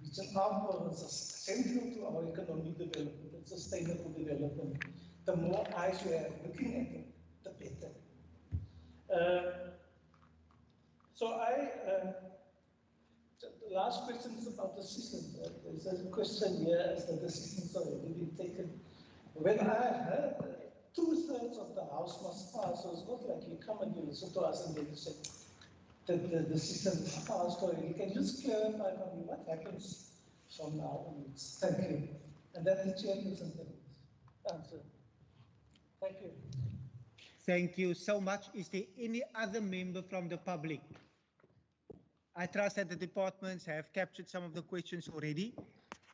which in our province is central to our economic development and sustainable development, the more eyes we have looking at it, the better. The last question is about the system. There's a question here as that the systems are already been taken. When I heard 2/3 of the House must pass, so it's not like you come and you listen to us and then you say, the system is passed already. Can you just clarify for me what happens from now onwards? Thank you. And that the chairperson can answer. Thank you. Thank you so much. Is there any other member from the public? I trust that the departments have captured some of the questions already.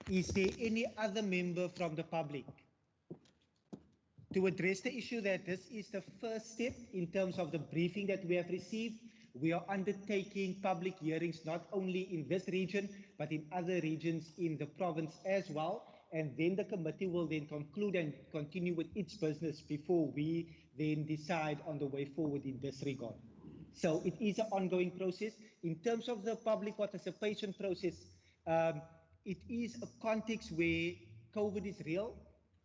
Is there any other member from the public? To address the issue that this is the first step in terms of the briefing that we have received, we are undertaking public hearings not only in this region, but in other regions in the province as well. And then the committee will then conclude and continue with its business before we then decide on the way forward in this regard. So it is an ongoing process. In terms of the public participation process, it is a context where COVID is real,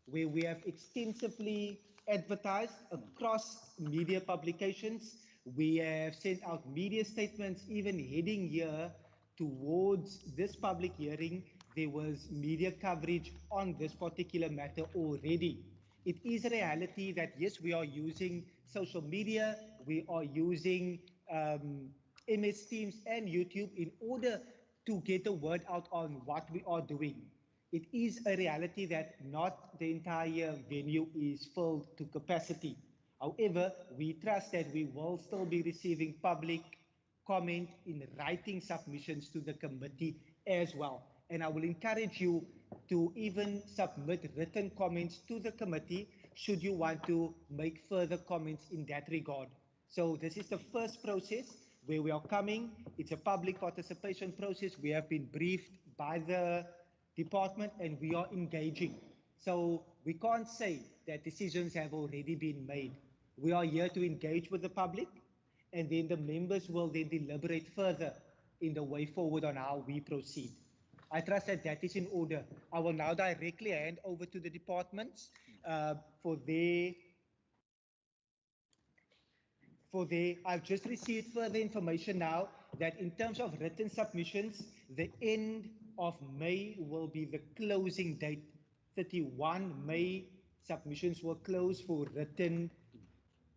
where we have extensively advertised across media publications. We have sent out media statements, even heading here towards this public hearing. There was media coverage on this particular matter already. It is a reality that, yes, we are using social media, we are using MS Teams and YouTube in order to get the word out on what we are doing. It is a reality that not the entire venue is filled to capacity. However, we trust that we will still be receiving public comment in writing submissions to the committee as well. And I will encourage you to even submit written comments to the committee should you want to make further comments in that regard. So this is the first process where we are coming. It's a public participation process. We have been briefed by the department and we are engaging. So we can't say that decisions have already been made. We are here to engage with the public, and then the members will then deliberate further in the way forward on how we proceed. I trust that that is in order. I will now directly hand over to the departments for their, I've just received further information now that in terms of written submissions, the end of May will be the closing date. 31 May submissions will close for written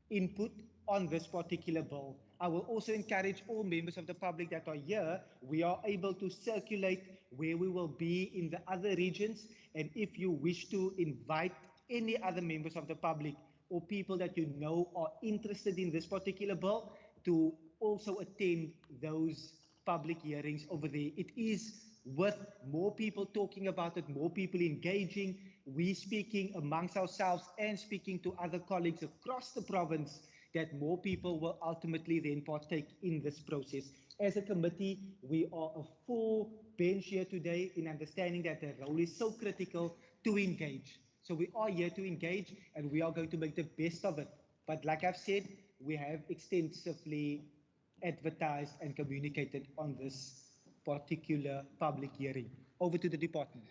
input on this particular bill. I will also encourage all members of the public that are here, we are able to circulate where we will be in the other regions. And if you wish to invite any other members of the public or people that you know are interested in this particular bill to also attend those public hearings over there. It is with more people talking about it, more people engaging, we speaking amongst ourselves and speaking to other colleagues across the province, that more people will ultimately then partake in this process. As a committee, we are a full bench here today in understanding that the role is so critical to engage. So we are here to engage and we are going to make the best of it. But like I've said, we have extensively advertised and communicated on this particular public hearing. Over to the department.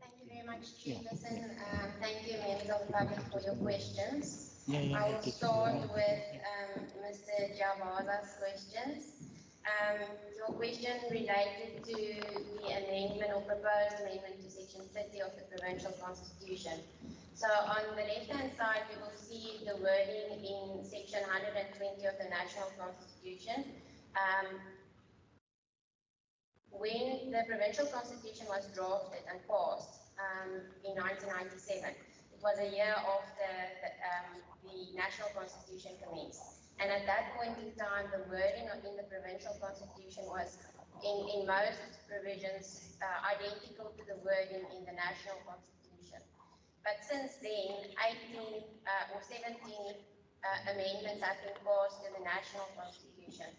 Thank you very much, Chairperson. Thank you, members of the public, for your questions. I will start with Mr. Javaza's questions. Your question related to the amendment or proposed amendment to Section 30 of the Provincial Constitution. So on the left-hand side, you will see the wording in Section 120 of the National Constitution. When the Provincial Constitution was drafted and passed in 1997, it was a year after the National Constitution commenced. And at that point in time, the wording in the Provincial Constitution was, in most provisions, identical to the wording in the National Constitution. But since then, 18 or 17 amendments have been passed to the National Constitution.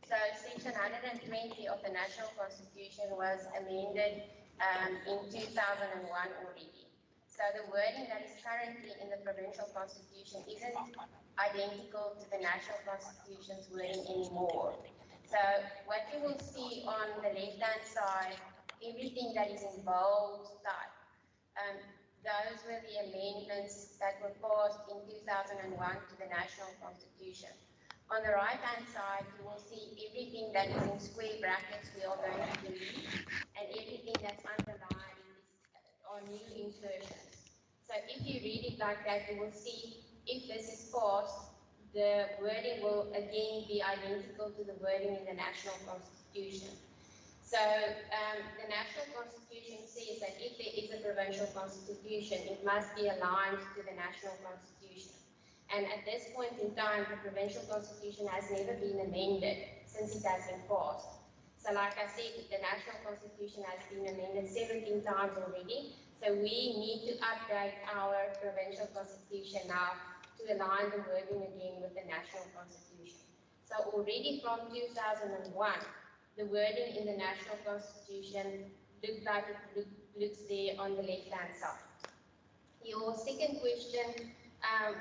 So Section 120 of the National Constitution was amended in 2001 already. So the wording that is currently in the Provincial Constitution isn't identical to the National Constitution's wording anymore. So what you will see on the left-hand side, everything that is in bold type, those were the amendments that were passed in 2001 to the National Constitution. On the right-hand side, you will see everything that is in square brackets we are going to delete, and everything that's underlined are new insertions. So if you read it like that, you will see if this is passed, the wording will again be identical to the wording in the National Constitution. So the National Constitution says that if there is a provincial constitution, it must be aligned to the National Constitution. And at this point in time, the Provincial Constitution has never been amended since it has been passed. So like I said, the National Constitution has been amended 17 times already. So we need to update our Provincial Constitution now to align the wording again with the National Constitution. So already from 2001, the wording in the National Constitution looked like it looks there on the left-hand side. Your second question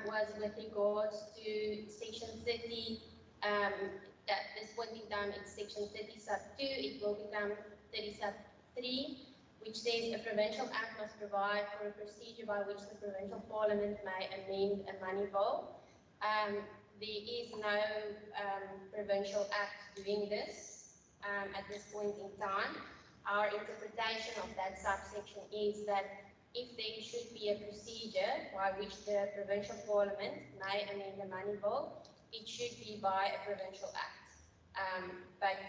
was with regards to Section 30. At this point in time, it's Section 30 sub 2. It will become 30 sub 3, which says a provincial act must provide for a procedure by which the provincial parliament may amend a money bill. There is no provincial act doing this at this point in time. Our interpretation of that subsection is that if there should be a procedure by which the provincial parliament may amend the money bill, it should be by a provincial act. But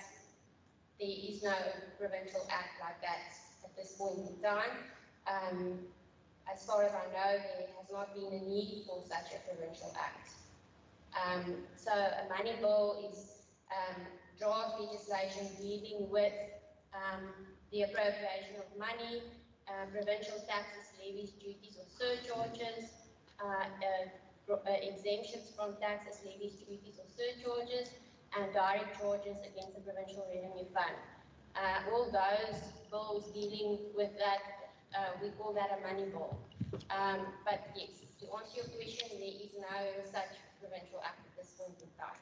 there is no provincial act like that at this point in time. As far as I know, there has not been a need for such a provincial act. So a money bill is draft legislation dealing with the appropriation of money, provincial taxes, levies, duties or surcharges, exemptions from taxes, levies, duties or surcharges, and direct charges against the Provincial Revenue Fund. All those bills dealing with that, we call that a money bill. But yes, to answer your question, there is no such provincial act at this point in time.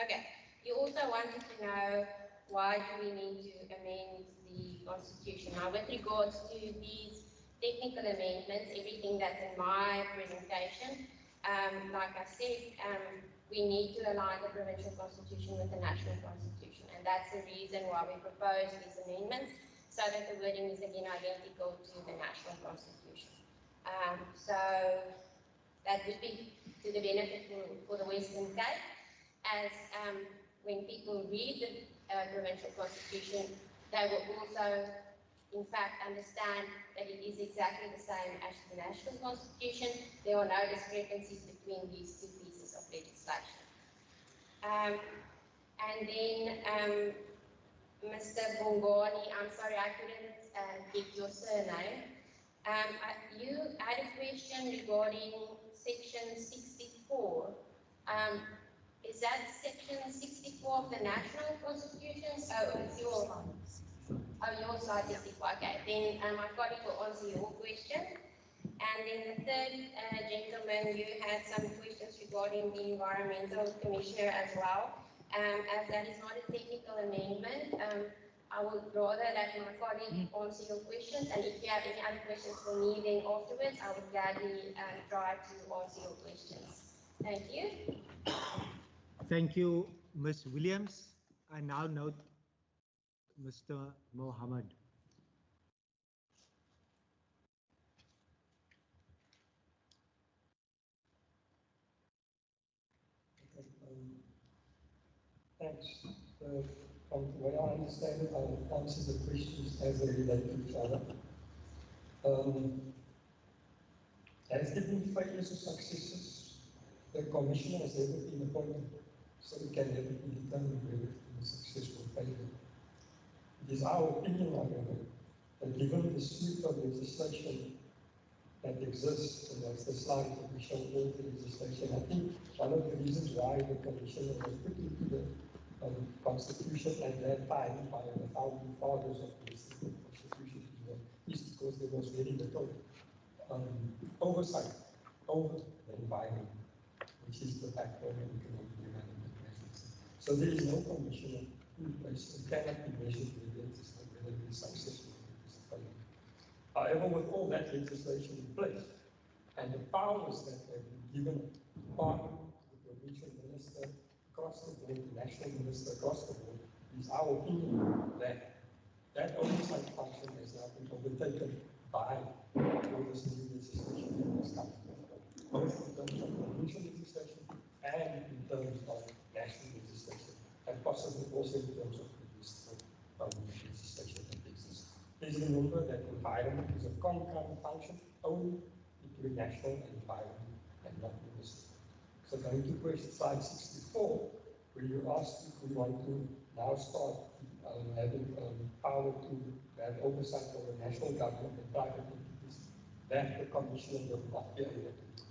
Okay, you also wanted to know why do we need to amend the Constitution. Now, with regards to these technical amendments, everything that's in my presentation, like I said, we need to align the provincial constitution with the national constitution, and that's the reason why we propose these amendments, so that the wording is again identical to the national constitution. So that would be to the benefit for the Western Cape, as when people read the provincial constitution, they will also in fact understand that it is exactly the same as the national constitution. There are no discrepancies between these two pieces of legislation. And then Mr. Bongani, I'm sorry I couldn't get your surname. You had a question regarding section 64. Is that section 64 of the national constitution? Oh, it's your slide 64. Okay, then my colleague will answer your question. And then the third gentleman, you had some questions regarding the environmental commissioner as well. As that is not a technical amendment, I would rather that my colleague answer your questions, and if you have any other questions for me, then afterwards I would gladly try to answer your questions. Thank you. Thank you, Ms. Williams. I now note Mr. Mohammed. Thanks. From the way I understand it, I'll answer the questions as they relate to each other. Has there been failures or successes? The commissioner has never been appointed, so it can never be determined whether it is a success or failure. It is our opinion, however, that given the suite of legislation that exists, and that's the slide that we show all the legislation, I think one of the reasons why the commissioner was put into the Constitution at that time by the founding fathers of the Constitution is because there was very little oversight over the environment, which is the backbone of economic development measures. So there is no commissioner in place and cannot be measured whether it is successful or it is a failure. However, with all that legislation in place and the powers that have been given to Parliament, the provincial minister, across the board, the national minister across the board, it is our opinion that that oversight function has now been overtaken by all this new legislation that has come, both in terms of provincial legislation and in terms of national legislation, and possibly also in terms of municipal legislation that exists. Please remember that environment is a concurrent function only between national and environment and not municipal. So going to question slide 64, where you asked if we want to now start having power to have oversight over national government and private entities, that the commissioner will not be able to do.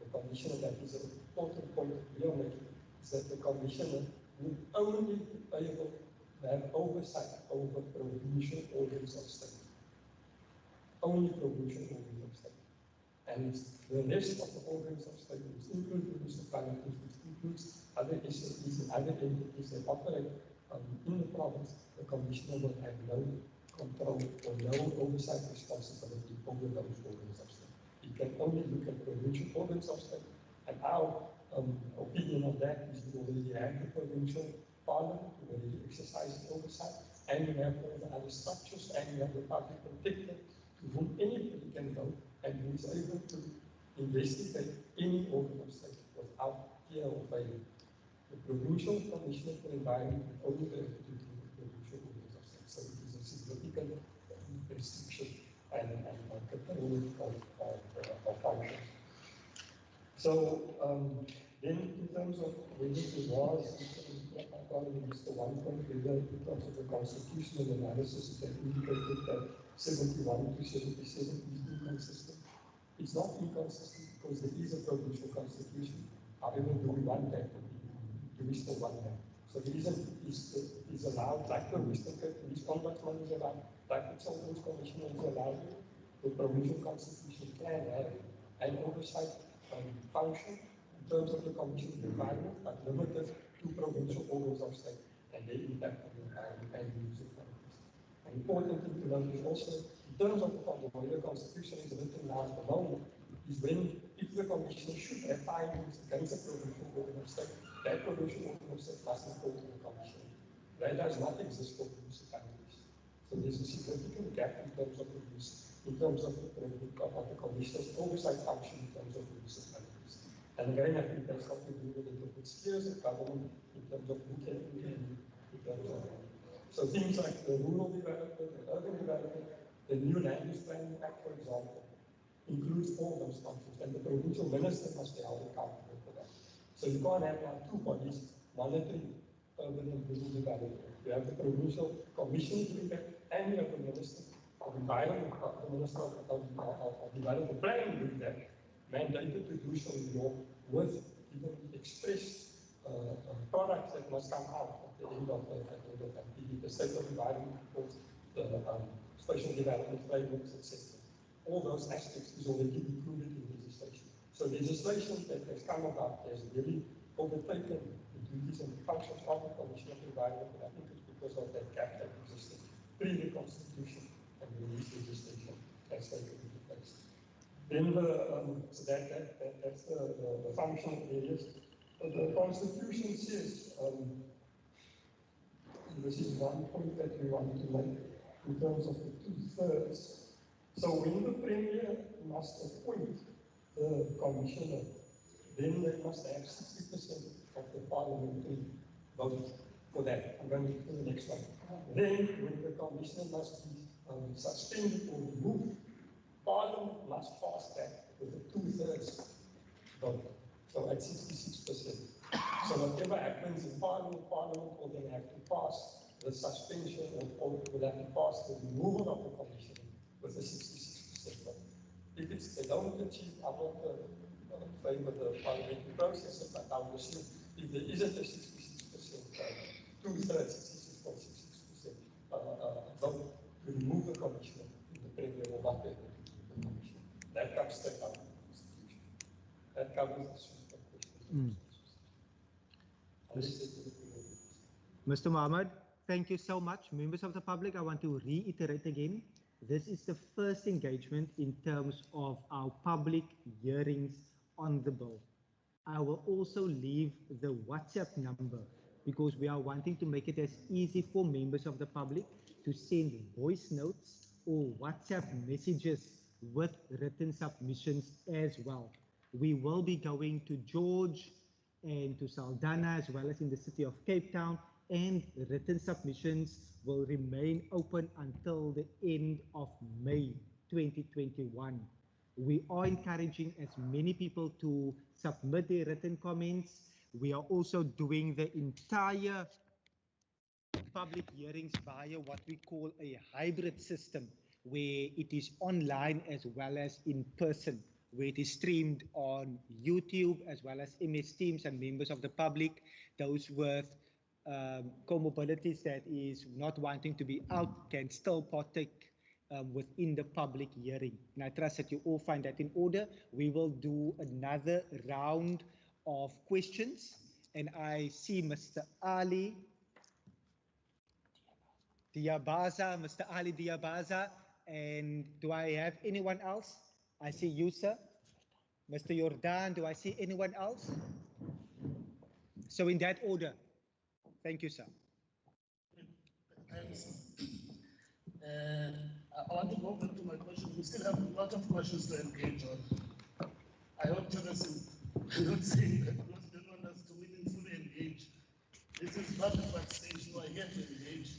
The commissioner, that is an important point we are making, is that the commissioner would only be able to have oversight over provincial organs of state. Only provincial organs of state. And the rest of the organs of state, which include municipalities, which includes other SOEs and other entities that operate in the province, the commissioner will have no control or no oversight responsibility over those organs of state. He can only look at provincial organs of state, and our opinion on that is we already have the provincial parliament, who already exercises oversight, and you have all the other structures, and you have the public protector to whom anybody can go, and who is able to investigate any organ of state without fear or failure. The Provincial Commissioner for Environment will only be able to do the provincial organs of state, so it is a significant restriction and curtailment of functions. So then in terms of whether it was, I thought it was the one point whether in terms of the constitutional analysis that indicated that 71 to 77 is inconsistent. It's not inconsistent because there is a provincial constitution. However, do we want that? Do we still want that? So the reason is allowed, like the Western Cape Police Ombudsman is allowed, like the Children's Commission is allowed, the provincial constitution can have an oversight function in terms of the Commission of Environment, but limited to provincial organs of state and their impact on the environment and use of funds. An important thing to note is also, in terms of the way the Constitution is written now at the moment, is when, if the Commission should have findings against a provincial organ of state, that provincial organ of state must report to the Commission. That does not exist for municipalities. So there's a significant gap in terms of the use, in terms of the Commissioner's oversight function in terms of municipalities. And again, I think that's got to do with the spheres of government in terms of who can do in terms of. So things like the rural development, the urban development, the new land use planning act, for example, includes all those functions, and the provincial minister must be held accountable for that. So you can't have now two bodies monitoring urban and rural development. You have the provincial commission doing that, and you have the minister of environment, the minister of development planning doing that, mandated to do so in law with even express products that must come out at the end of the state of environment reports, the spatial development frameworks, etc. All those aspects is already included in legislation. So legislation that has come about has really overtaken the duties and the functions of the Commission of Environment, and I think it's because of that gap that existed pre the Constitution and the new legislation has taken into place. Then so that's the functional areas. The Constitution says, this is one point that we wanted to make in terms of the 2/3. So when the Premier must appoint the Commissioner, then they must have 60% of the parliamentary vote for that. I'm going to the next one. Then when the Commissioner must be suspended or removed, Parliament must pass that with a 2/3 vote. So at 66%. So whatever happens in Parliament will then have to pass the suspension or will have to pass the removal of the Commissioner with a 66% vote. If they don't achieve, I'm not in favor of the parliamentary process, but I would assume if there isn't a 66% vote, 66.66% vote to remove the Commissioner, the Premier will not be able to remove the Commissioner. That comes straight out of the Constitution. That covers the question. Mr. Mohammed, thank you so much. Members of the public, I want to reiterate again, this is the first engagement in terms of our public hearings on the bill. I will also leave the WhatsApp number because we are wanting to make it as easy for members of the public to send voice notes or WhatsApp messages with written submissions as well. We will be going to George and to Saldanha as well as in the city of Cape Town, and written submissions will remain open until the end of May 2021. We are encouraging as many people to submit their written comments. We are also doing the entire public hearings via what we call a hybrid system, where it is online as well as in person, where it is streamed on YouTube as well as MS Teams, and members of the public, those with comorbidities that is not wanting to be out, can still partake within the public hearing. And I trust that you all find that in order. We will do another round of questions, and I see Mr. Ali Diabaza, Mr. Ali Diabaza, and do I have anyone else? I see you, sir. Mr. Jordan, do I see anyone else? So in that order. Thank you, sir. Thanks. I want to go back to my question. We still have a lot of questions to engage on. I hope Jonathan is not saying that because they don't want us to meaningfully engage. This is public participation. We are here to engage.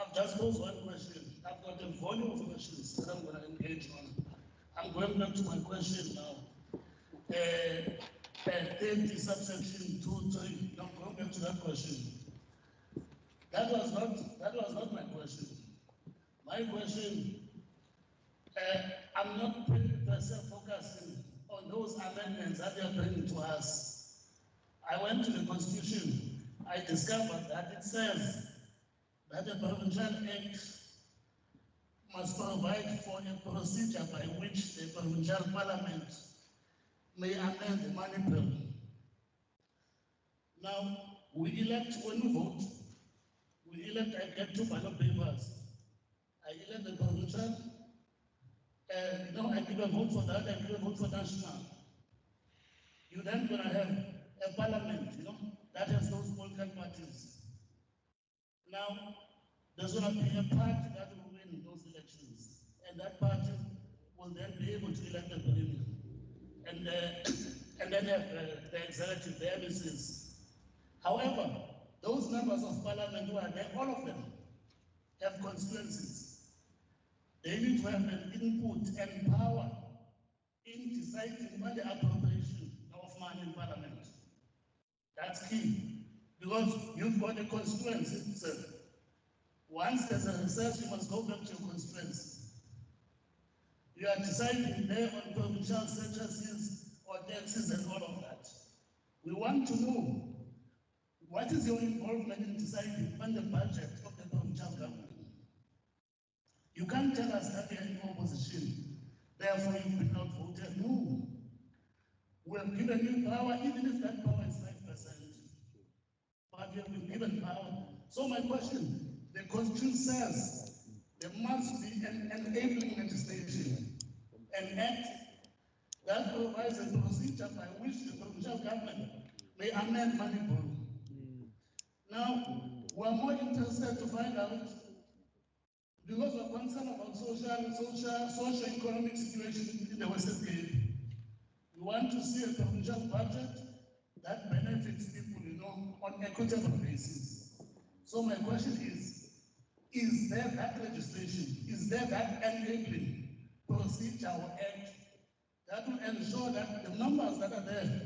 I've just posed one question. I've got a volume of questions that I'm going to engage on. I'm going back to my question now. 30 subsection 2.3. I'm going back to that question. That was not my question. My question, I'm not per se focusing on those amendments that they are bringing to us. I went to the Constitution. I discovered that it says that the Provincial Act must provide for a procedure by which the Provincial Parliament may amend the money bill. Now, we elect, when we vote, I get two ballot papers. I elect the provincial, I give a vote for that, I give a vote for national. You're then going to have a parliament, that has those political parties. Now, there's going to be a party that will win those elections, and that party will then be able to elect the premier. And then have the executive, the MSs. However, those members of parliament who are there, all of them have constituencies. They need to have an input and power in deciding on the appropriation of money in parliament. That's key. Because you've got a constituency itself. Once there's a research, you must go back to your constituency. You are deciding there on provincial surcharges or taxes and all of that. We want to know what is your involvement in deciding on the budget of the provincial government. You can't tell us that you are in opposition, therefore you will not vote. No. We have given you power, even if that power is 5%. But you have been given power. So my question, the Constitution says there must be an enabling legislation, an act that provides a procedure by which the provincial government may amend money bill. Now, we are more interested to find out, because we're concerned about socio-economic situation in the Western Cape. We want to see a provincial budget that benefits people, on equitable basis. So my question is there that legislation, is there that enabling procedure or act that will ensure that the numbers that are there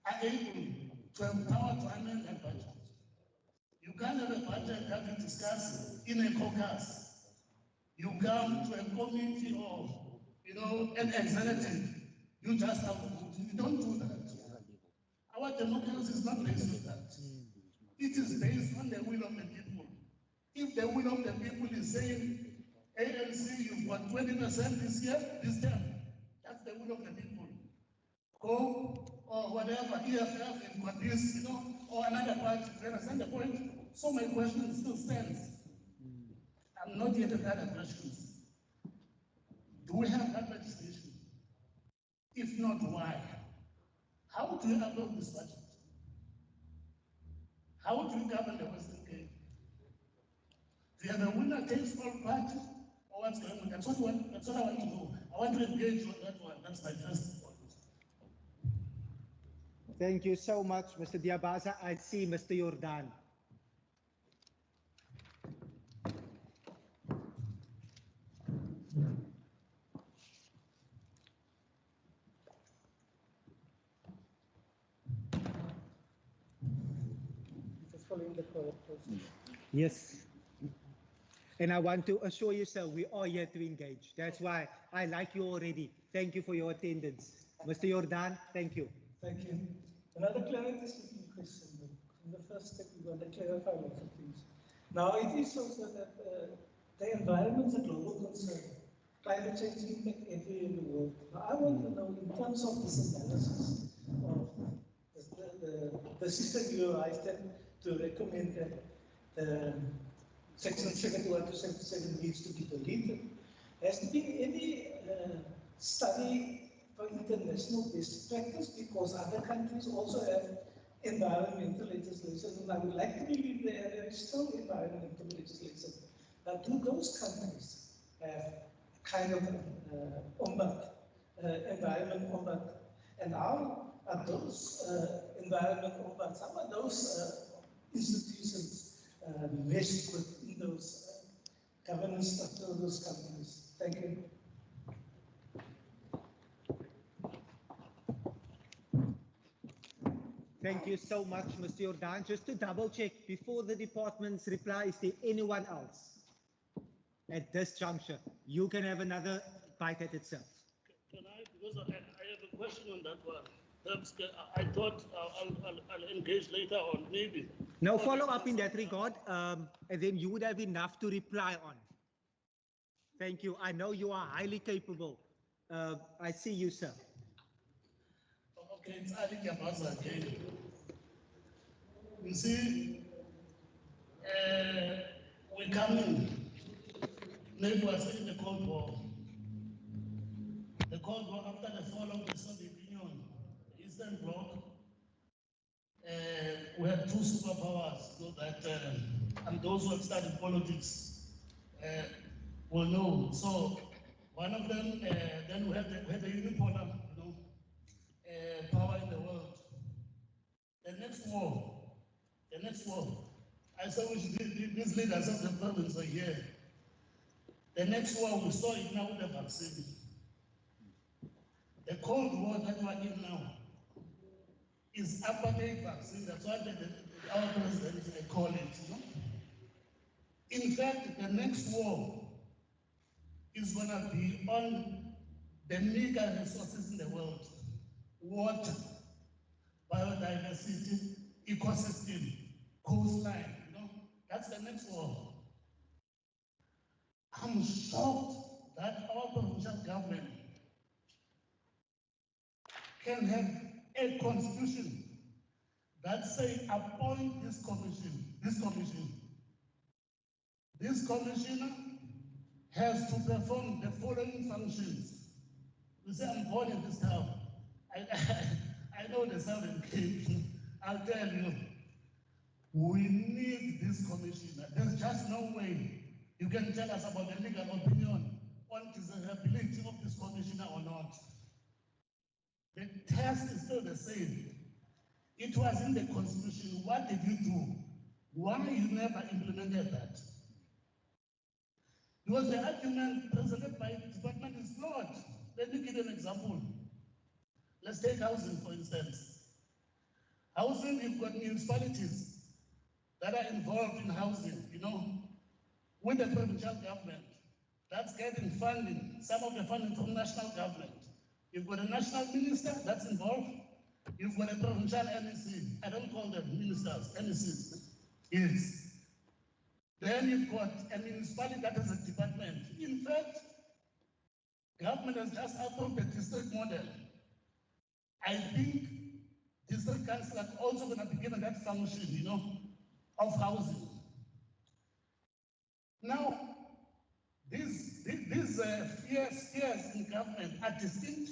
are able to have power to amend that budget? You can't have a budget that you discuss in a caucus. You come to a committee or, an executive, you just have to vote. You don't do that. Our democracy is not based on that. It is based on the will of the people. If the will of the people is saying, ANC, you've got 20% this term, that's the will of the people. Go or whatever, EFF, you've got this, or another party, you understand the point? So my question still stands. I'm not yet at other questions. Do we have that legislation? If not, why? How do you upload this budget? How do you govern the Western Cape? Do you have a winner takes all party? Or what's going on? That's what I want to know. I want to engage on that one. That's my first point. Thank you so much, Mr. Diabaza. I see Mr. Jordan. Yes. And I want to assure you, sir, we are here to engage. That's why I like you already. Thank you for your attendance. Mr. Jordan, thank you. Thank you. Another clarification question. In the first step, we want to clarify lots of things. Now, it is also that the environment is a global concern. Climate change impact everywhere in the world. Now, I want to know, in terms of this analysis of the system you arrived at to recommend that the section 71 to 77 needs to be deleted. Has there been any study for international best practice, because other countries also have environmental legislation, and I would like to believe there is strong environmental legislation. But do those companies have kind of environment ombud? And how are those environment ombuds, how are those institutions meshed within those governance structure of those companies? Thank you. Thank you so much, Mr. Jordan. Just to double check, before the department's reply, is there anyone else at this juncture? You can have another bite at itself. Can I, because I have a question on that one. Perhaps I thought I'll engage later on, maybe. No follow up in that regard, and then you would have enough to reply on. Thank you. I know you are highly capable. I see you, sir. Okay, it's Ali Kabaza again. You see, we're coming. Maybe we're saying the Cold War. The Cold War after the fall of the Soviet Union, the Eastern Bloc, we had two superpowers, so that, and those who have studied politics will know. So one of them, then we had the unipolar, power in the world. The next war, I saw which these leaders of the province are here. The next war, we saw it now with the vaccine. The Cold War that we're in now is apartheid vaccine. That's what our president call it. In fact, the next war is going to be on the meager resources in the world: water, biodiversity, ecosystem, coastline. That's the next war. I'm shocked that our provincial government can have a constitution that say appoint this commission. This commissioner has to perform the following functions. You say, I'm born in this town. I know the Southern Cape. I'll tell you, we need this commissioner. There's just no way you can tell us about the legal opinion on desirability of this commissioner or not. The test is still the same. It was in the Constitution. What did you do? Why you never implemented that? Because the argument presented by the department is flawed. Let me give you an example. Let's take housing, for instance. Housing, you've got municipalities that are involved in housing, with the provincial government. That's getting funding, some of the funding from national government. You've got a national minister that's involved. You've got a provincial NEC. I don't call them ministers, NECs. Yes. Then you've got a municipality that has a department. In fact, government has just approved the district model. I think district council are also going to be given that function, of housing. Now, these spheres in government are distinct,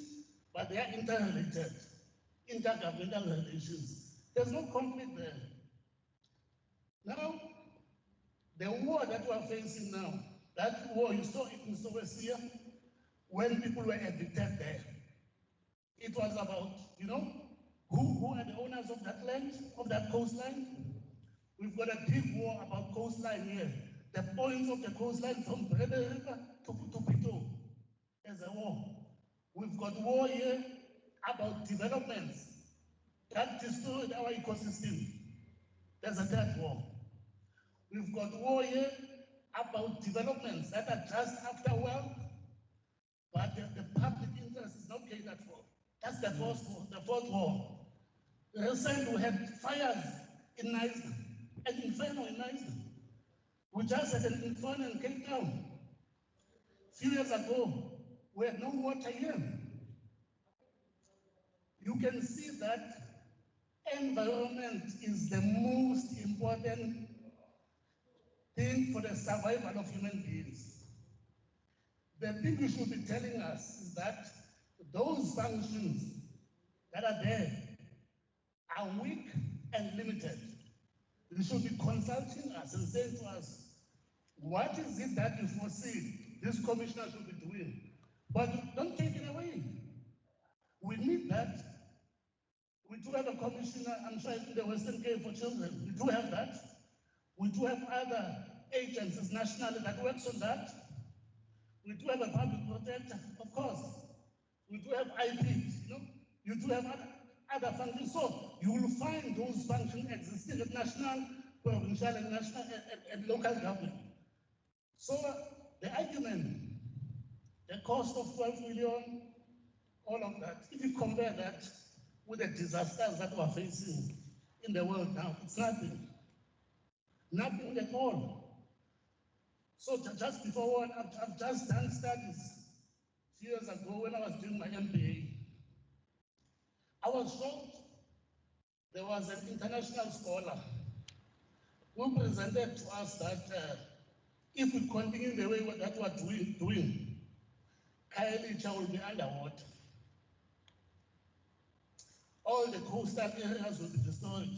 but they are interrelated, intergovernmental relations. There's no conflict there. Now, the war that we are facing now, that war, you saw it in Soweto, when people were evicted there. It was about, who are the owners of that land, of that coastline? We've got a big war about coastline here. The points of the coastline from Brede River to Pito. There's a war. We've got war here about developments that destroyed our ecosystem. There's a third war. We've got war here about developments that are just after wealth, but the public interest is not catered for. That's the fourth war. Recently, we had fires in Neisner, an inferno in Neisner. We just had an inferno in Cape Town. A few years ago, we had no water here. You can see that environment is the most important thing for the survival of human beings. The thing you should be telling us is that those functions that are there are weak and limited. They should be consulting us and saying to us, What is it that you foresee this commissioner should be doing? But don't take it away. We need that. We do have a commissioner, I'm sure, in the Western Cape for children. We do have that. We do have other agencies nationally that works on that. We do have a public protector, of course. We do have IPs, you know. You do have other functions. So you will find those functions existing at national, provincial, and national and local government. So the argument, the cost of 12 million, all of that, if you compare that with the disasters that we're facing in the world now, it's nothing. Nothing at all. So just before, I've just done studies a few years ago when I was doing my MBA. I was shocked. There was an international scholar who presented to us that if we continue the way that we're doing, Khayelitsha will be underwater. All the coastal areas will be destroyed.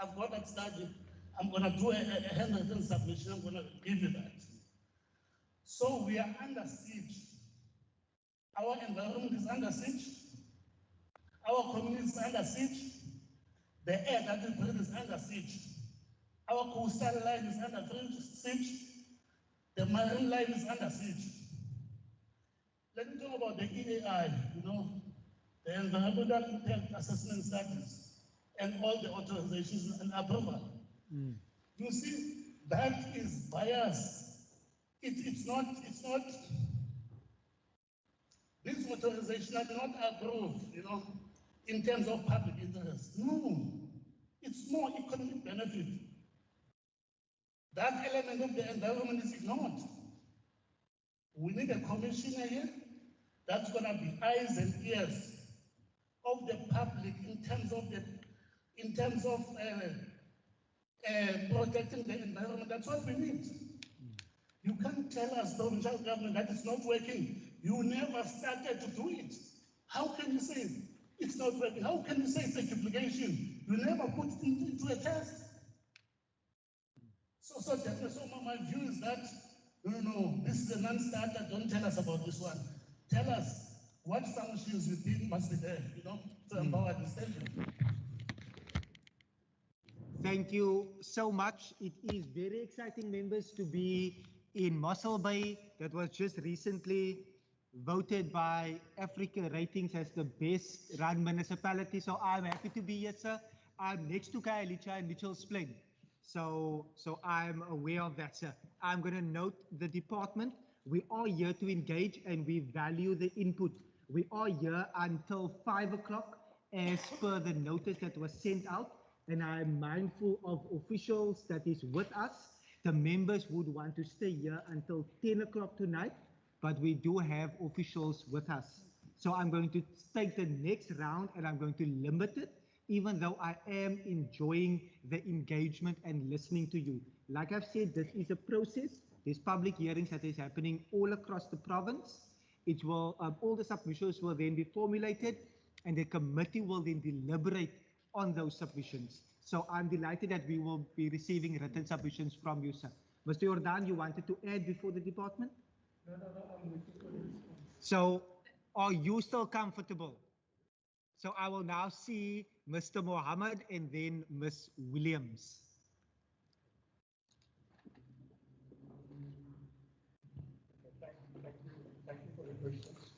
I've got that study. I'm going to do a handwritten submission. I'm going to give you that. So we are under siege. Our environment is under siege. Our community is under siege. The air that we breathe is under siege. Our coastal line is under siege. The marine line is under siege. Let me talk about the EAI, you know, the Environmental Impact Assessment Studies, and all the authorizations and approval. You see, that is bias. It's not, these authorizations are not approved, you know, in terms of public interest. No, it's more economic benefit. That element of the environment is ignored. We need a commissioner here that's going to be eyes and ears of the public in terms of protecting the environment. That's what we need. You can't tell us, provincial government, that it's not working. You never started to do it. How can you say it's not working? How can you say it's a duplication? You never put it into a test. So my view is that, no, this is a non-starter. Don't tell us about this one. Tell us what functions you think must be there, you know, to empower this station. Thank you so much. It is very exciting, members, to be in Mossel Bay. That was just recently voted by Africa Ratings as the best run municipality. So I'm happy to be here, sir. I'm next to Khayelitsha and Mitchell's Plain. So I'm aware of that, sir. I'm going to note the department. We are here to engage and we value the input. We are here until 5 o'clock as per the notice that was sent out. And I'm mindful of officials that is with us. The members would want to stay here until 10 o'clock tonight, but we do have officials with us. So I'm going to take the next round and I'm going to limit it, even though I am enjoying the engagement and listening to you. Like I've said, this is a process. There's public hearings that is happening all across the province. It will, all the submissions will then be formulated and the committee will then deliberate on those submissions. So I'm delighted that we will be receiving written submissions from you, sir. Mr. Jordan, you wanted to add before the department? No, I'm waiting for the response. So are you still comfortable? So I will now see Mr. Mohammed and then Ms. Williams. Thank you for the questions.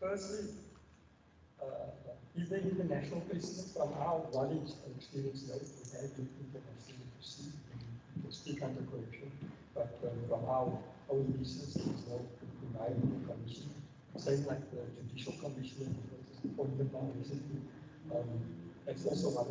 Firstly, is there international precedent? From our knowledge and experience, no, we have been internationally perceived. We can speak under correction, but from our own research, there's no environmental commission. Same like the judicial commission, which is appointed now recently. It's also one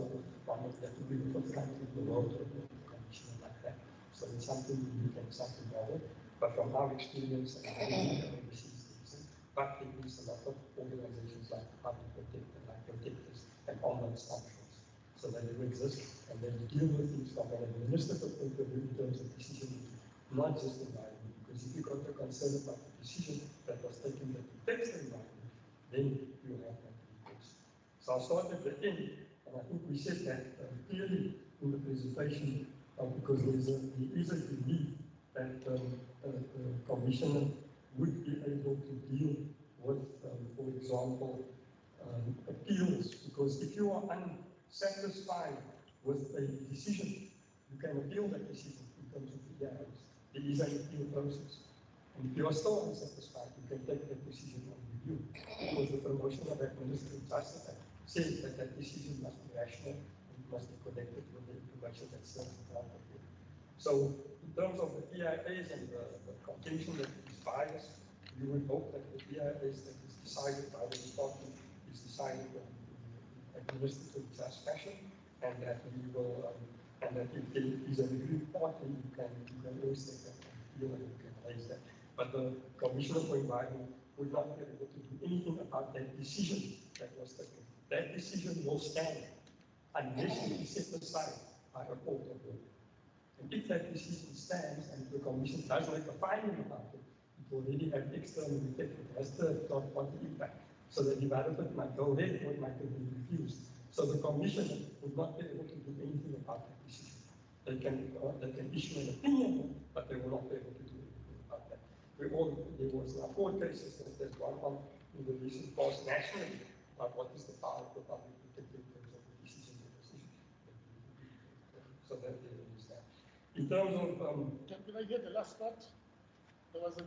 of that will be the first country in the world to appoint a commissioner like that. So it's something unique and something novel. But from our experience and having overseas things, but it is a lot of organizations like the public protector, like protectors and ombuds functions. So they do exist and they deal with things from an administrative point of view in terms of decision, not just environment. Because if you've got a concern about the decision that was taken that protects the environment, then you have that recourse. So I'll start at the end, and I think we said that clearly in the presentation because there is a belief that the commissioner would be able to deal with, for example, appeals, because if you are unsatisfied with a decision, you can appeal that decision in terms of the EIS. There is an appeal process. And if you are still unsatisfied, you can take that decision on review, because the promotion of administrative justice says that that decision must be rational and must be connected with the information that's provided. So in terms of the EIS and the contention that it is biased, we would hope that the EIS that is decided by the department is decided in administrative just fashion, and that we will, and that if there is a agreed party, you can always take that and appeal and you can raise that. But the Commissioner for Environment would not be able to do anything about that decision that was taken. That decision will stand unless it is set aside by a court of law. And if that decision stands and the Commission does make a finding about it, it will really have external effect. It has third party impact. So the development might go ahead or it might be refused. So the Commission would not be able to do anything about that decision. They can issue an opinion, but they will not be able to do anything about that. There was court cases, there's one in the recent past nationally about what is the power of the public protector in terms of the decision. So that there is that. In terms of can I get the last part? There was the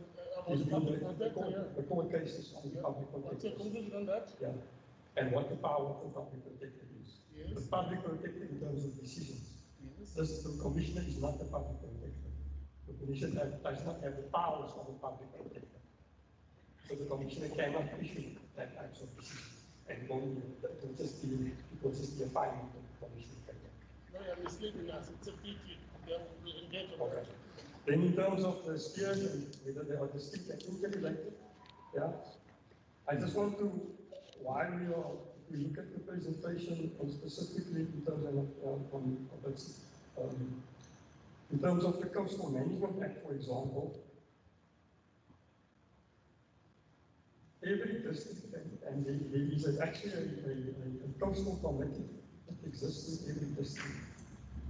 court cases on the public protector. What's your conclusion on that? Yeah, and what the power of the public protector is. Yes. The public protector in terms of decisions. Yes. The Commissioner is not the public protector. The Commissioner does not have the powers of the public protector. So the Commissioner cannot issue that types of decisions. And it will just be a finding that the Commissioner can make. No, you're misleading us. It's a pity. Okay. Then in terms of the spheres and whether they are distinct and interrelated, yeah, I just want to, while we look at the presentation and specifically in terms of the Coastal Management Act, for example, every district, and there is actually a coastal committee that exists in every district.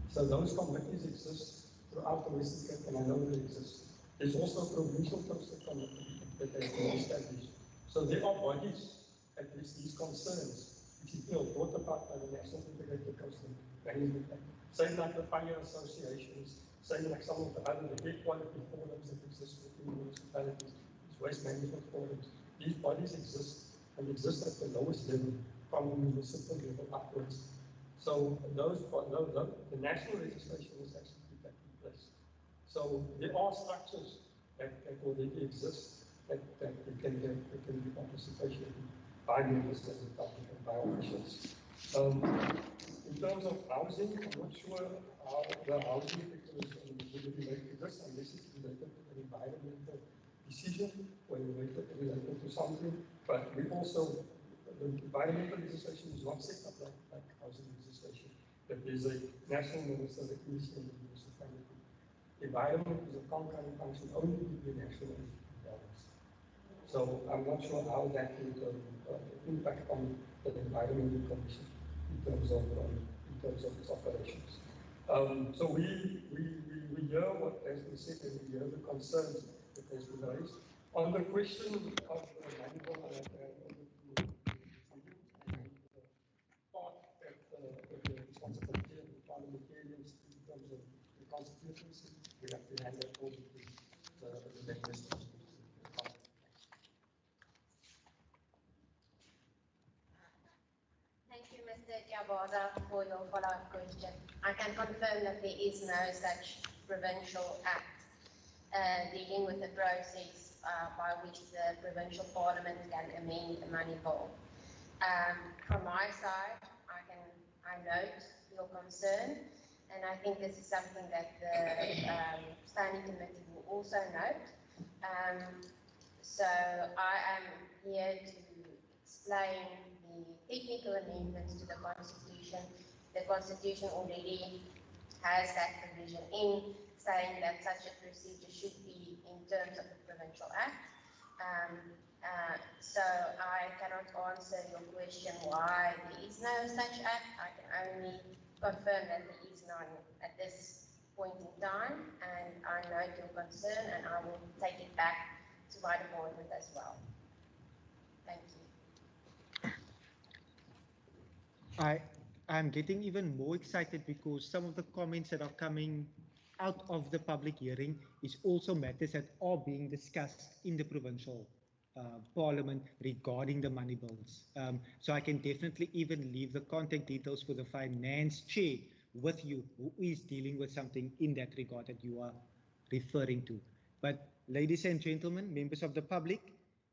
So those committees exist throughout the Western Cape, and I know they exist. There's also a provincial coastal committee that has been established. So there are bodies, at least these concerns, which you feel brought about by the National Integrated Coastal Management Act. Say like the fire associations, say like some of the other air quality forums that exist within municipalities, these waste management forums. These bodies exist and exist at the lowest level, from the municipal level upwards. So the national legislation was actually put that in place. So there are structures that already exist that can be participation by members of the public and by officials. In terms of housing, I'm not sure how the housing sector will relate to this unless it's related to an environmental decision or related to something. But we also, the environmental legislation is not set up like housing legislation. That there's a national minister that is in the municipality. Environment is a concurrent function only with the national balance. So I'm not sure how that would impact on the environmental commission in terms of its operations. So we hear what has been said and we hear the concerns that has been raised. On the question of the manual part that the responsibility of the parliamentarians in terms of the constituency, we have to hand that over to the members. Thank you, Mr. Jabada, for your follow-up question. I can confirm that there is no such provincial act dealing with the process by which the provincial parliament can amend the money bill. From my side, I note your concern, and I think this is something that the standing committee will also note. So I am here to explain the technical amendments to the Constitution. The Constitution already has that provision in, saying that such a procedure should be in terms of the Provincial Act. So I cannot answer your question why there is no such act. I can only confirm that there is none at this point in time, and I note your concern, and I will take it back to my department as well. Thank you. I'm getting even more excited because some of the comments that are coming out of the public hearing is also matters that are being discussed in the provincial parliament regarding the money bills. So I can definitely even leave the contact details for the finance chair with you, who is dealing with something in that regard that you are referring to. But ladies and gentlemen, members of the public,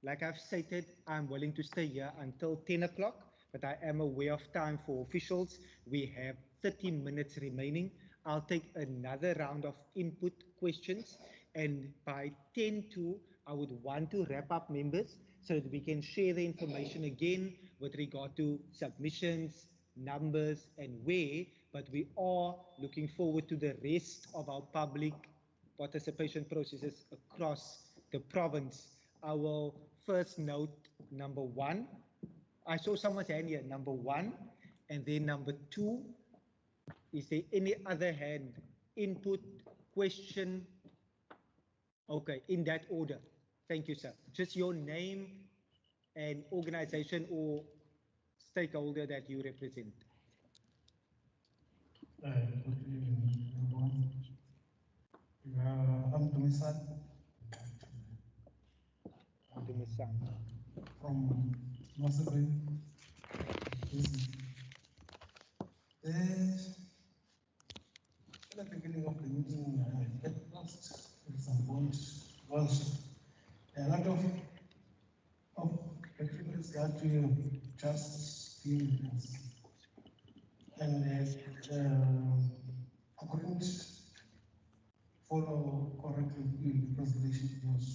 like I've stated, I'm willing to stay here until 10 o'clock, but I am aware of time for officials. We have 30 minutes remaining. I'll take another round of input questions, and by 10 to, I would want to wrap up, members, so that we can share the information again with regard to submissions, numbers, and where, but we are looking forward to the rest of our public participation processes across the province. I will first note number one. I saw someone's hand here, number one, and then number two. Is there any other hand? Input, question? Okay, in that order. Thank you, sir. Just your name and organization or stakeholder that you represent. Good evening, everyone. I'm Dumisan. From Masabri. At the beginning of the meeting, I get lost with some points. Was a lot of activities that we have just been, and I couldn't follow correctly the presentation because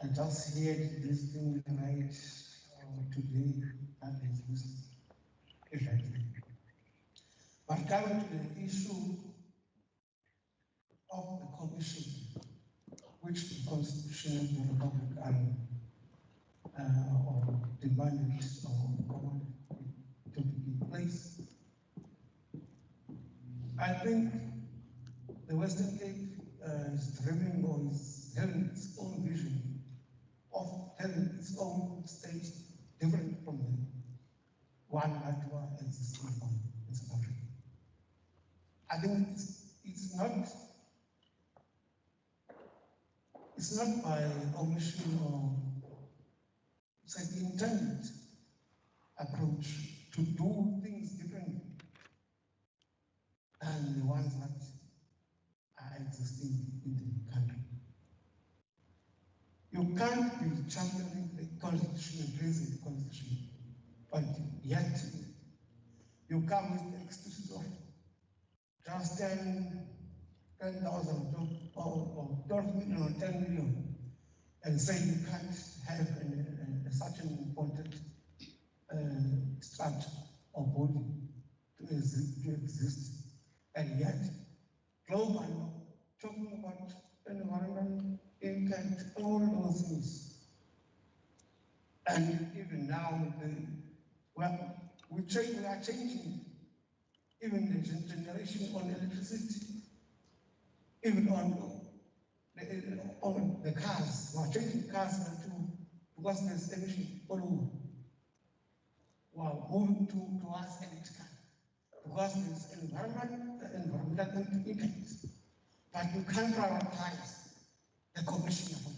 I just heard this thing right today that is this effective. But coming to the issue of the commission, which the Constitution of the Republic or demanded or commanded to be in place, I think the Western Cape is dreaming or is having its own vision of having its own state different from the one that exists in South Africa. I think it's not by omission or it's an intended approach to do things differently than the ones that are existing in the country. You can't be championing the constitution and praising the constitution, but yet you come with the excuses of just 10,000 or 12 million or 10 million and say you can't have such an important structure or body to exist. And yet, globally, talking about environment, impact, all those things. And even now, we are changing even the generation on electricity, even on the cars. We are changing cars now too, because there's emission all over. We are moving towards electrical, because there's environmental impact. But you can't prioritize the commission for that.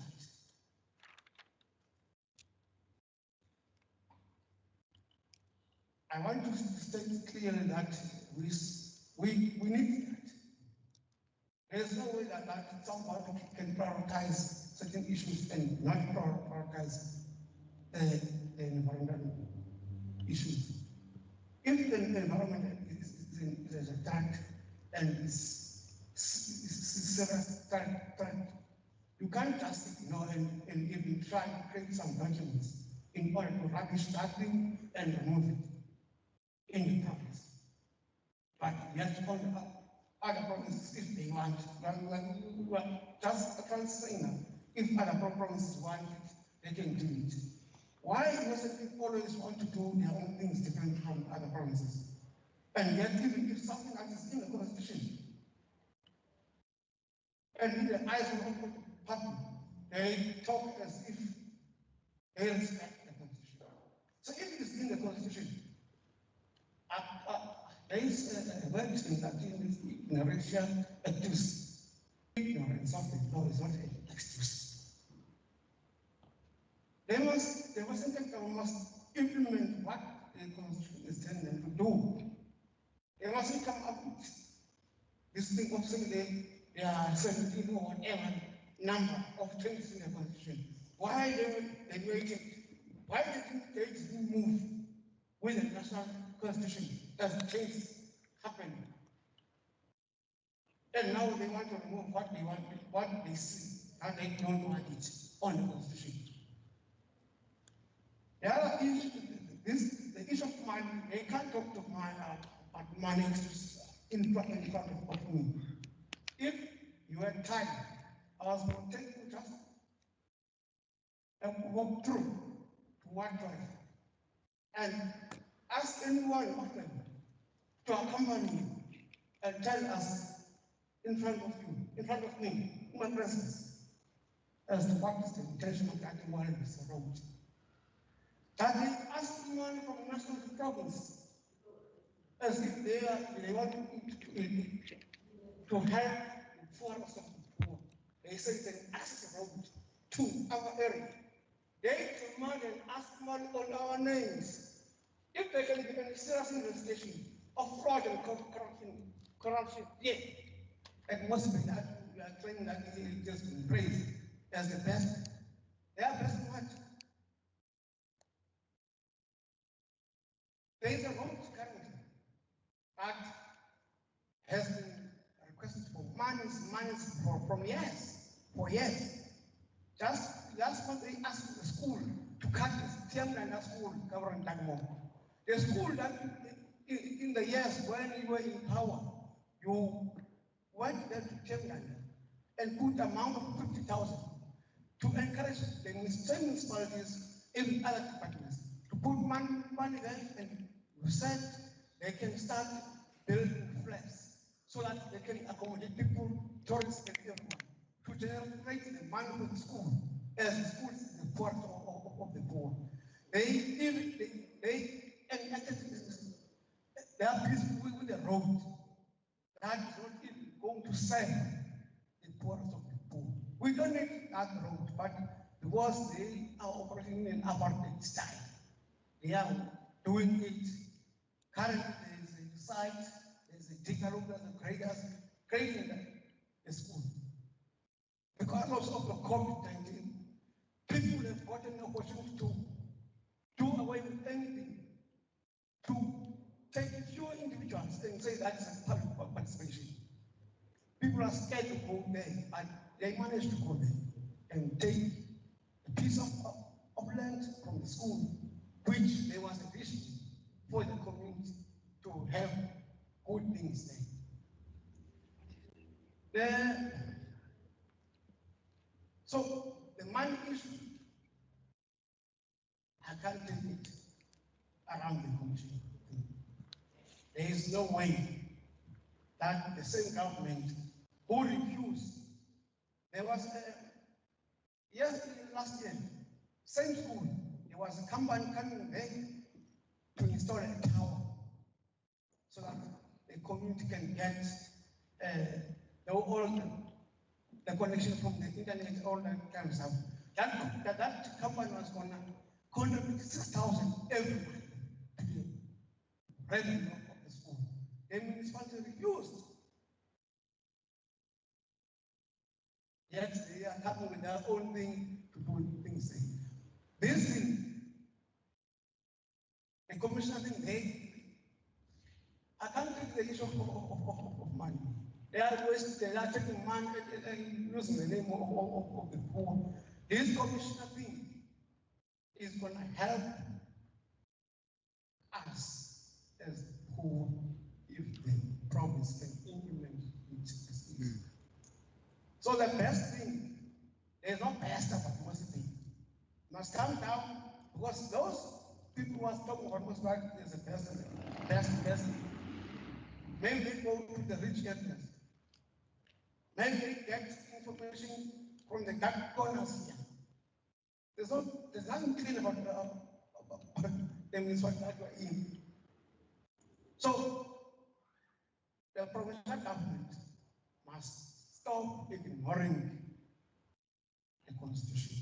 I want to state clearly that we need that. There's no way that somebody can prioritize certain issues and not prioritize the environmental issues. If the environment is attacked and is serious threat, you can't just ignore and even try to create some documents in order to rubbish that thing and remove it in the province. But yet on other provinces, if they want, just saying now, if other provinces want it, they can do it. Why Western people always want to do their own things different from other provinces? And yet, even if something that is in the constitution, And in the eyes of the public, they talk as if they respect the Constitution. So if it is in the Constitution, there is a word in Latin, ignorantia actus. Ignorance of the law is not an excuse. They must implement what the Constitution is telling them to do. They mustn't come up with this thing of saying there are 17 or whatever number of changes in the Constitution. Why they waited? Why didn't they move with the national Constitution as changes happened? And now they want to remove what they want, what they see, and they don't want it on the Constitution. The other issue, the issue of money, they can't talk to money in front of me. If you had time, I was going to take you just and walk through to one drive and ask anyone of them to accompany you and tell us in front of you, in front of me, in my presence, as to what is the intention of that one in this road. That they ask money from national to province, as if they want to help the poorest of the poor. They say it's an access road to our area. They demand and ask money on our names. If they can give a serious investigation of fraud and corruption, yeah, it must be that we are claiming that it has been praised as the best. They are best what? There is a road currently that has been requested for money from years, for years. Just when they asked the school to cut the Tiamlanda school covering Dagmo. The school that in the years when you were in power, you went there to Tiamlanda and put amount of 50,000 to encourage the municipalities in other departments to put money there, and you said they can start building flats so that they can accommodate people, tourists, and everyone to generate the money for the school, as the school is the port of the poor. They are busy with the road that is not even going to serve the poorest of the poor. We don't need that road, but because they are operating in apartheid style, they are doing it. Currently, there is a site, there is a digger room, there's a graders grading the school. Because of the COVID-19, people have gotten the opportunity to do away with anything, to take few individuals and say that is a public participation. People are scared to go there, but they managed to go there and take a piece of land from the school, which there was a vision for the community to have good things there. So the money issue, I can't take it around the commission. There is no way that the same government who refused, there was last year, same school, there was a company coming there to install a tower so that the community can get the connection from the internet, all that kind of stuff. That company was going to contribute 6,000 every month to the revenue of the school. The municipality refused. Yet they are coming with their own thing to do things. This thing, the commissioner thing, I can't take the issue of money. They are taking money and using the name of the poor. This commissioner thing is going to help us as poor if the province can implement it. So the best thing, there's no best about worst thing. Must come down because those people who are talking about what's right is the best. Maybe they go to the rich areas. Maybe they get information from the dark corners here. There's nothing clean about the municipality that we're in. So the provincial government must stop ignoring the constitution.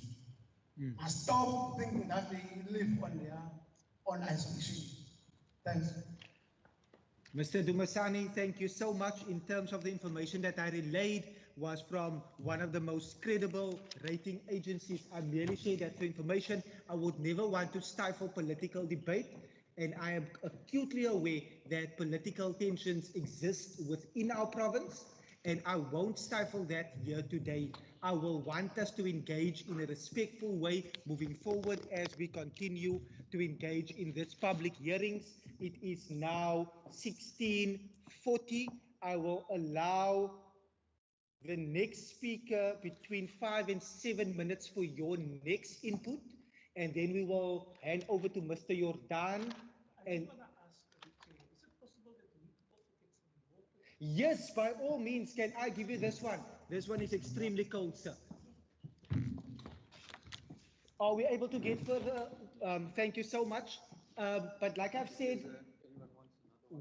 Must stop thinking that they live on their own isolation. Thanks. Mr. Dumasani, thank you so much. In terms of the information that I relayed was from one of the most credible rating agencies. I merely share that for information. I would never want to stifle political debate, and I am acutely aware that political tensions exist within our province, and I won't stifle that here today. I will want us to engage in a respectful way moving forward as we continue to engage in this public hearings. It is now 16:40. I will allow the next speaker between 5 and 7 minutes for your next input, and then we will hand over to Mr. Jordan. And yes, by all means, can I give you this one? This one is extremely cold, sir. Are we able to get further? Thank you so much. But like I've said,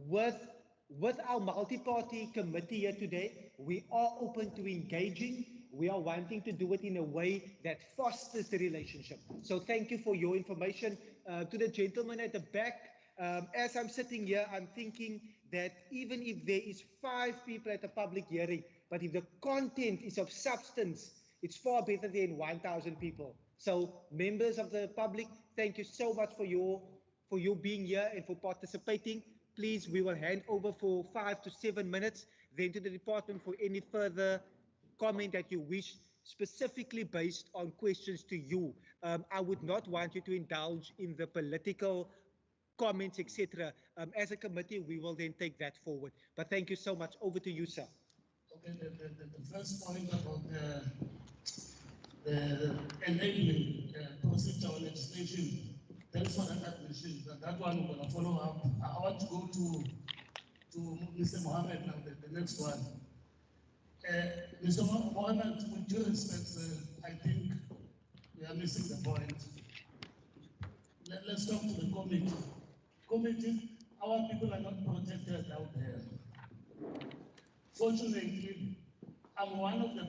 with our multi-party committee here today, we are open to engaging. We are wanting to do it in a way that fosters the relationship. So thank you for your information. To the gentleman at the back, as I'm sitting here, I'm thinking that even if there is 5 people at a public hearing, but if the content is of substance, it's far better than 1,000 people. So members of the public, thank you so much for you being here and for participating. Please, we will hand over for 5 to 7 minutes, then to the department for any further comment that you wish, specifically based on questions to you. I would not want you to indulge in the political comments, etc. As a committee, we will then take that forward. But thank you so much. Over to you, sir. Okay, the first point about the enabling procedure legislation, thanks for that admission. That one we're going to follow up. I want to go to Mr. Mohammed now, the next one. Mr. Mohammed, with due respect, I think we are missing the point. Let's talk to the committee. Committee, our people are not protected out there. Fortunately, I'm one of the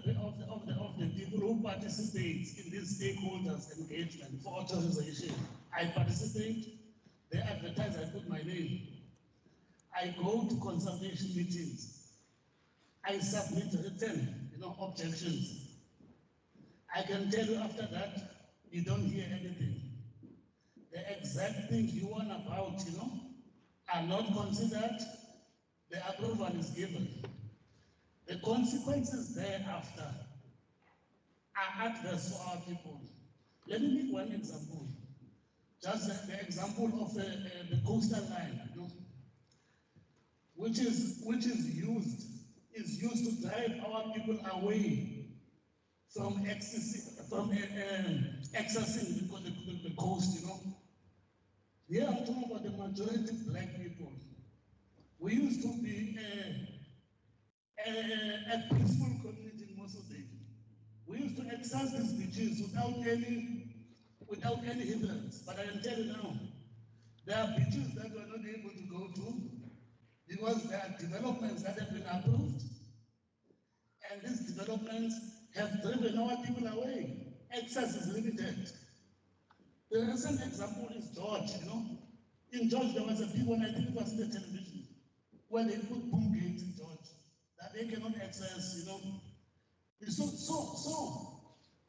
people who participates in this stakeholders engagement for authorization. I participate, they advertise, I put my name. I go to consultation meetings. I submit written, objections. I can tell you after that, you don't hear anything. The exact things you want about, are not considered. The approval is given. The consequences thereafter are adverse for our people. Let me make one example. Just the example of the coastal line, which is used to drive our people away from accessing the coast. Here I'm talking about the majority of black people. We used to be a peaceful community in Mosotegi. We used to access these beaches without any hindrance. But I can tell you now, there are beaches that we are not able to go to because there are developments that have been approved. And these developments have driven our people away. Access is limited. The recent example is George, In George, there was a big one, I think it was in the television, where they put boom gates in George that they cannot access, So,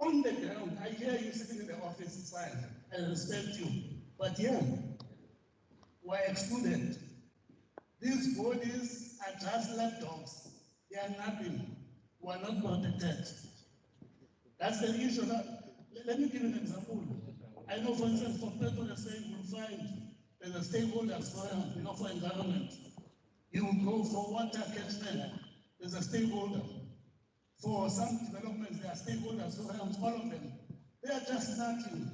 on the ground, I hear you sitting in the office, it's fine, I respect you. But yeah, we're excluded. These bodies are just like dogs. They are nothing. We're not protected. That's the issue. Let me give you an example. I know, for instance, for people that say we'll find there's a stakeholders forum, for environment. You will go for water catchment. There's a stakeholder. For some developments, there are stakeholders forums, all of them. They are just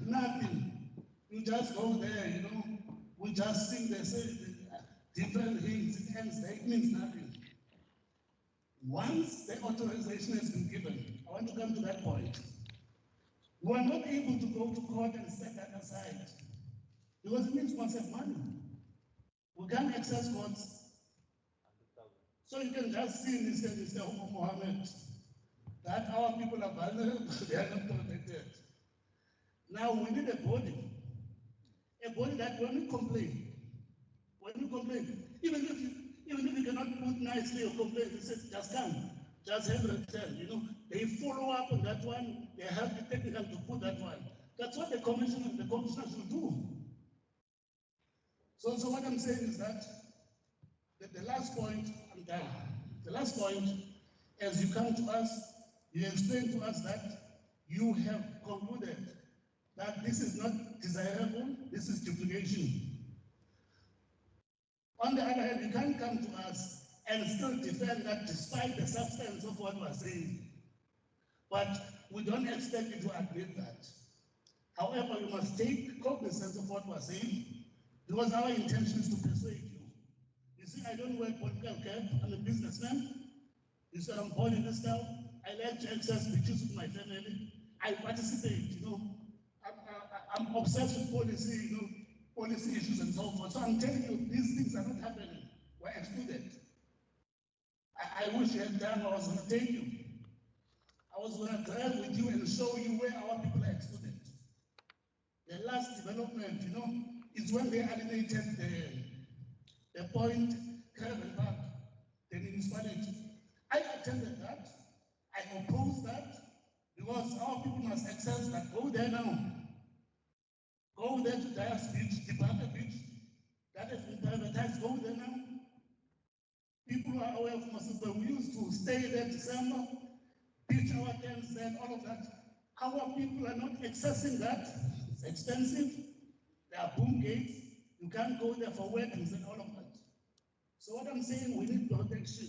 nothing. You just go there, we just sing, they say different things, it means nothing. Once the authorization has been given, I want to come to that point. You are not able to go to court and set that aside because it means you must have money. We can't access courts. So you can just see in Mr. Mohammed that our people are vulnerable, they are not protected. Now we need a body that when we complain, even if you cannot put nicely your complaint, you say, just come, just have return, they follow up on that one, they have the technical to put that one. That's what the commissioner should do. So what I'm saying is that the last point, I'm done. The last point, as you come to us, you explain to us that you have concluded that this is not desirable, this is duplication. On the other hand, you can't come to us and still defend that despite the substance of what we're saying. But we don't expect you to admit that. However, you must take cognizance of what we're saying because our intention is to persuade you. You see, I don't wear political cap, I'm a businessman. You said I'm born in this town. I like to access beaches with my family. I participate, I'm obsessed with policy, policy issues and so forth. So I'm telling you, these things are not happening. We're excluded. I wish you had done what I was going to take you. I was going to drive with you and show you where our people are excluded. The last development, is when they alienated the Point Caravan Park, the municipality. I attended that. I opposed that because our people must access that. Go there now. Go there to Dias Beach, Departure Beach. That has been privatized. Go there now. People who are aware of Masuba, we used to stay there December, pitch our tents there, all of that. Our people are not accessing that. It's expensive. There are boom gates. You can't go there for weddings and all of that. So what I'm saying, we need protection.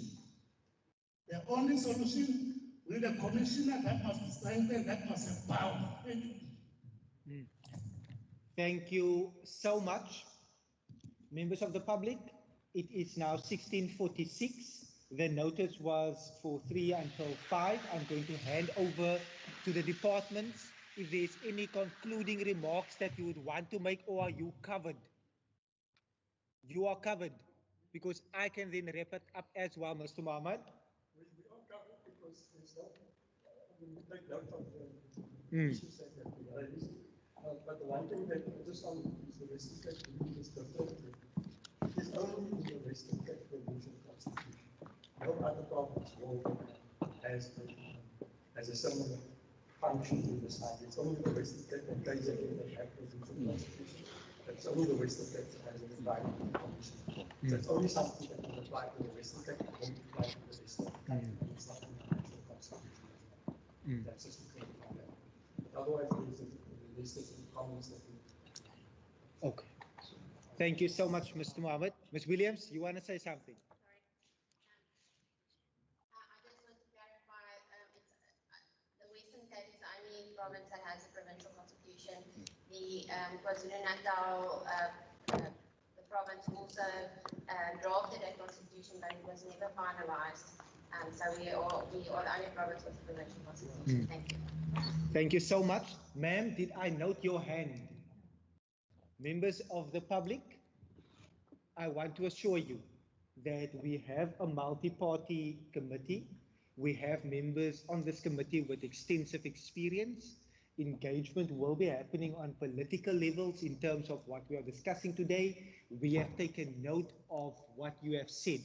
The only solution, we need a commissioner that must be strengthened, that must have power. Thank you. Thank you so much. Members of the public, it is now 16:46. The notice was for 3 until 5. I'm going to hand over to the departments. If there's any concluding remarks that you would want to make, or are you covered? You are covered, because I can then wrap it up as well, Mr. Mohammed. We are covered because there's no, we take note of the issues that we raised. But the one thing that just on is the Western Cape is different. It is only in the Western Cape Provincial Constitution. No other province has a similar function in the side. It's only the Western Cape and KZN that have provincial constitution. It's only the Western Cape that has an environment commission. So it's only something that will apply to the Western Cape and won't apply to the Western Cape. It's not in the national constitution. That's just to clarify that. Otherwise, there's the comments that we. Okay. Thank you so much, Mr. Mohammed. Ms. Williams, you want to say something? Sorry. I just want to clarify, the Western Cape is the only province that has a provincial constitution. The KwaZulu-Natal, the province also drafted a constitution, but it was never finalized. So we are the only province with a provincial constitution. Thank you. Thank you so much. Ma'am, did I note your hand? Members of the public, I want to assure you that we have a multi-party committee. We have members on this committee with extensive experience. Engagement will be happening on political levels in terms of what we are discussing today. We have taken note of what you have said.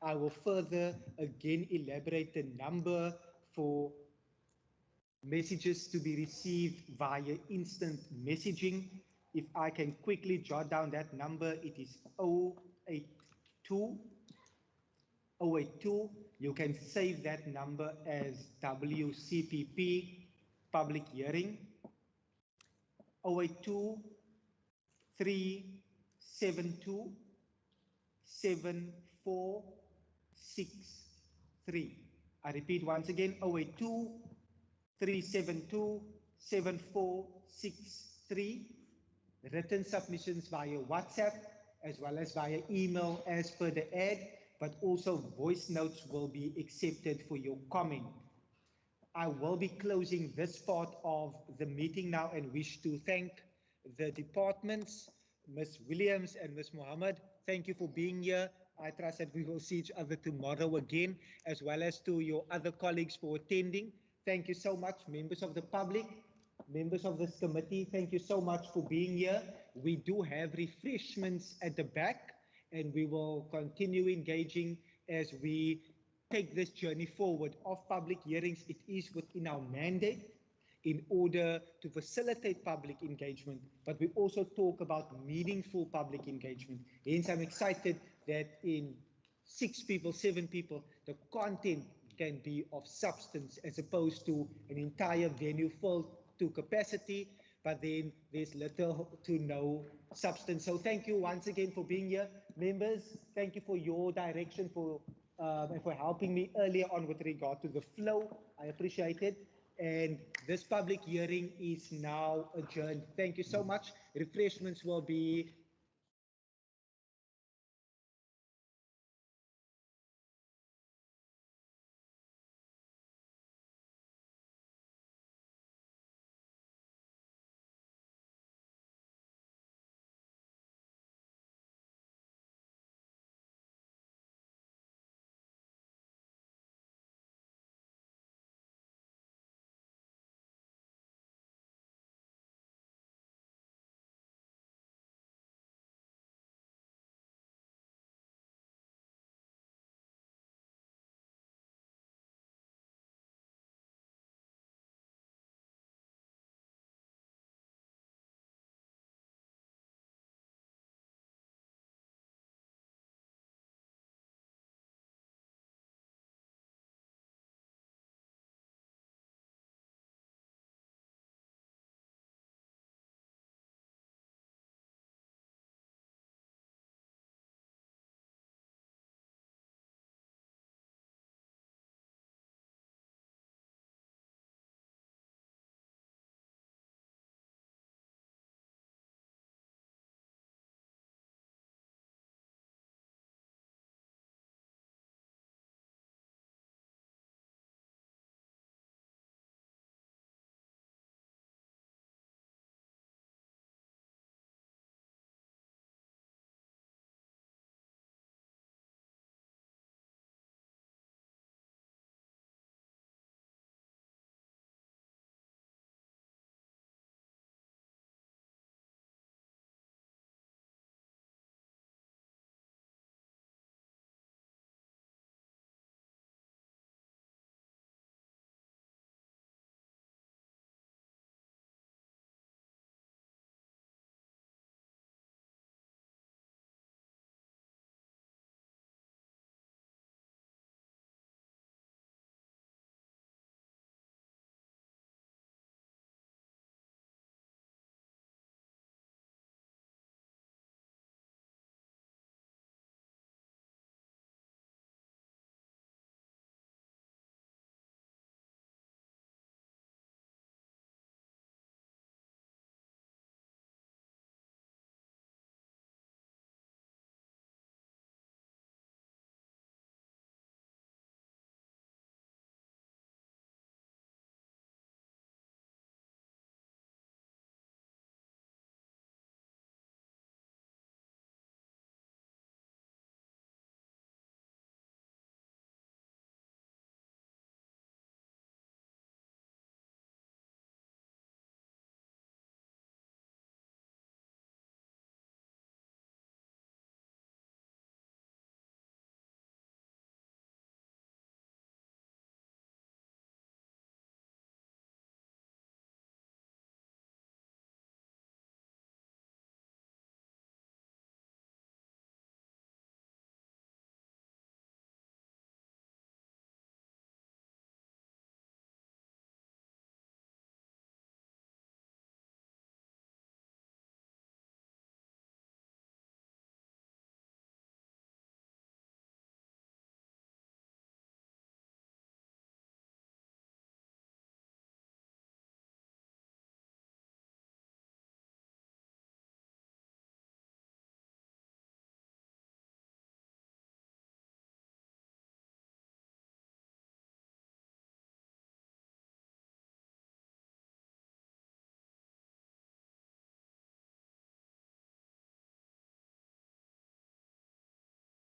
I will further again elaborate the number for messages to be received via instant messaging. If I can quickly jot down that number, it is 082. You can save that number as WCPP public hearing. 082 372 7463. I repeat once again, 082 372 7463. Written submissions via WhatsApp as well as via email as per the ad. but also voice notes will be accepted for your comment. I will be closing this part of the meeting now and wish to thank the departments, Ms. Williams and Ms. Mohammed. Thank you for being here. I trust that we will see each other tomorrow again, as well as to your other colleagues for attending. Thank you so much, members of the public, members of this committee. Thank you so much for being here. We do have refreshments at the back, and we will continue engaging as we take this journey forward of public hearings. It is within our mandate in order to facilitate public engagement, but we also talk about meaningful public engagement. Hence, I'm excited that in 6 people, 7 people, the content can be of substance as opposed to an entire venue filled to capacity, but then there's little to no substance. So thank you once again for being here. Members, thank you for your direction and for helping me earlier on with regard to the flow. I appreciate it. And this public hearing is now adjourned. Thank you so much. Refreshments will be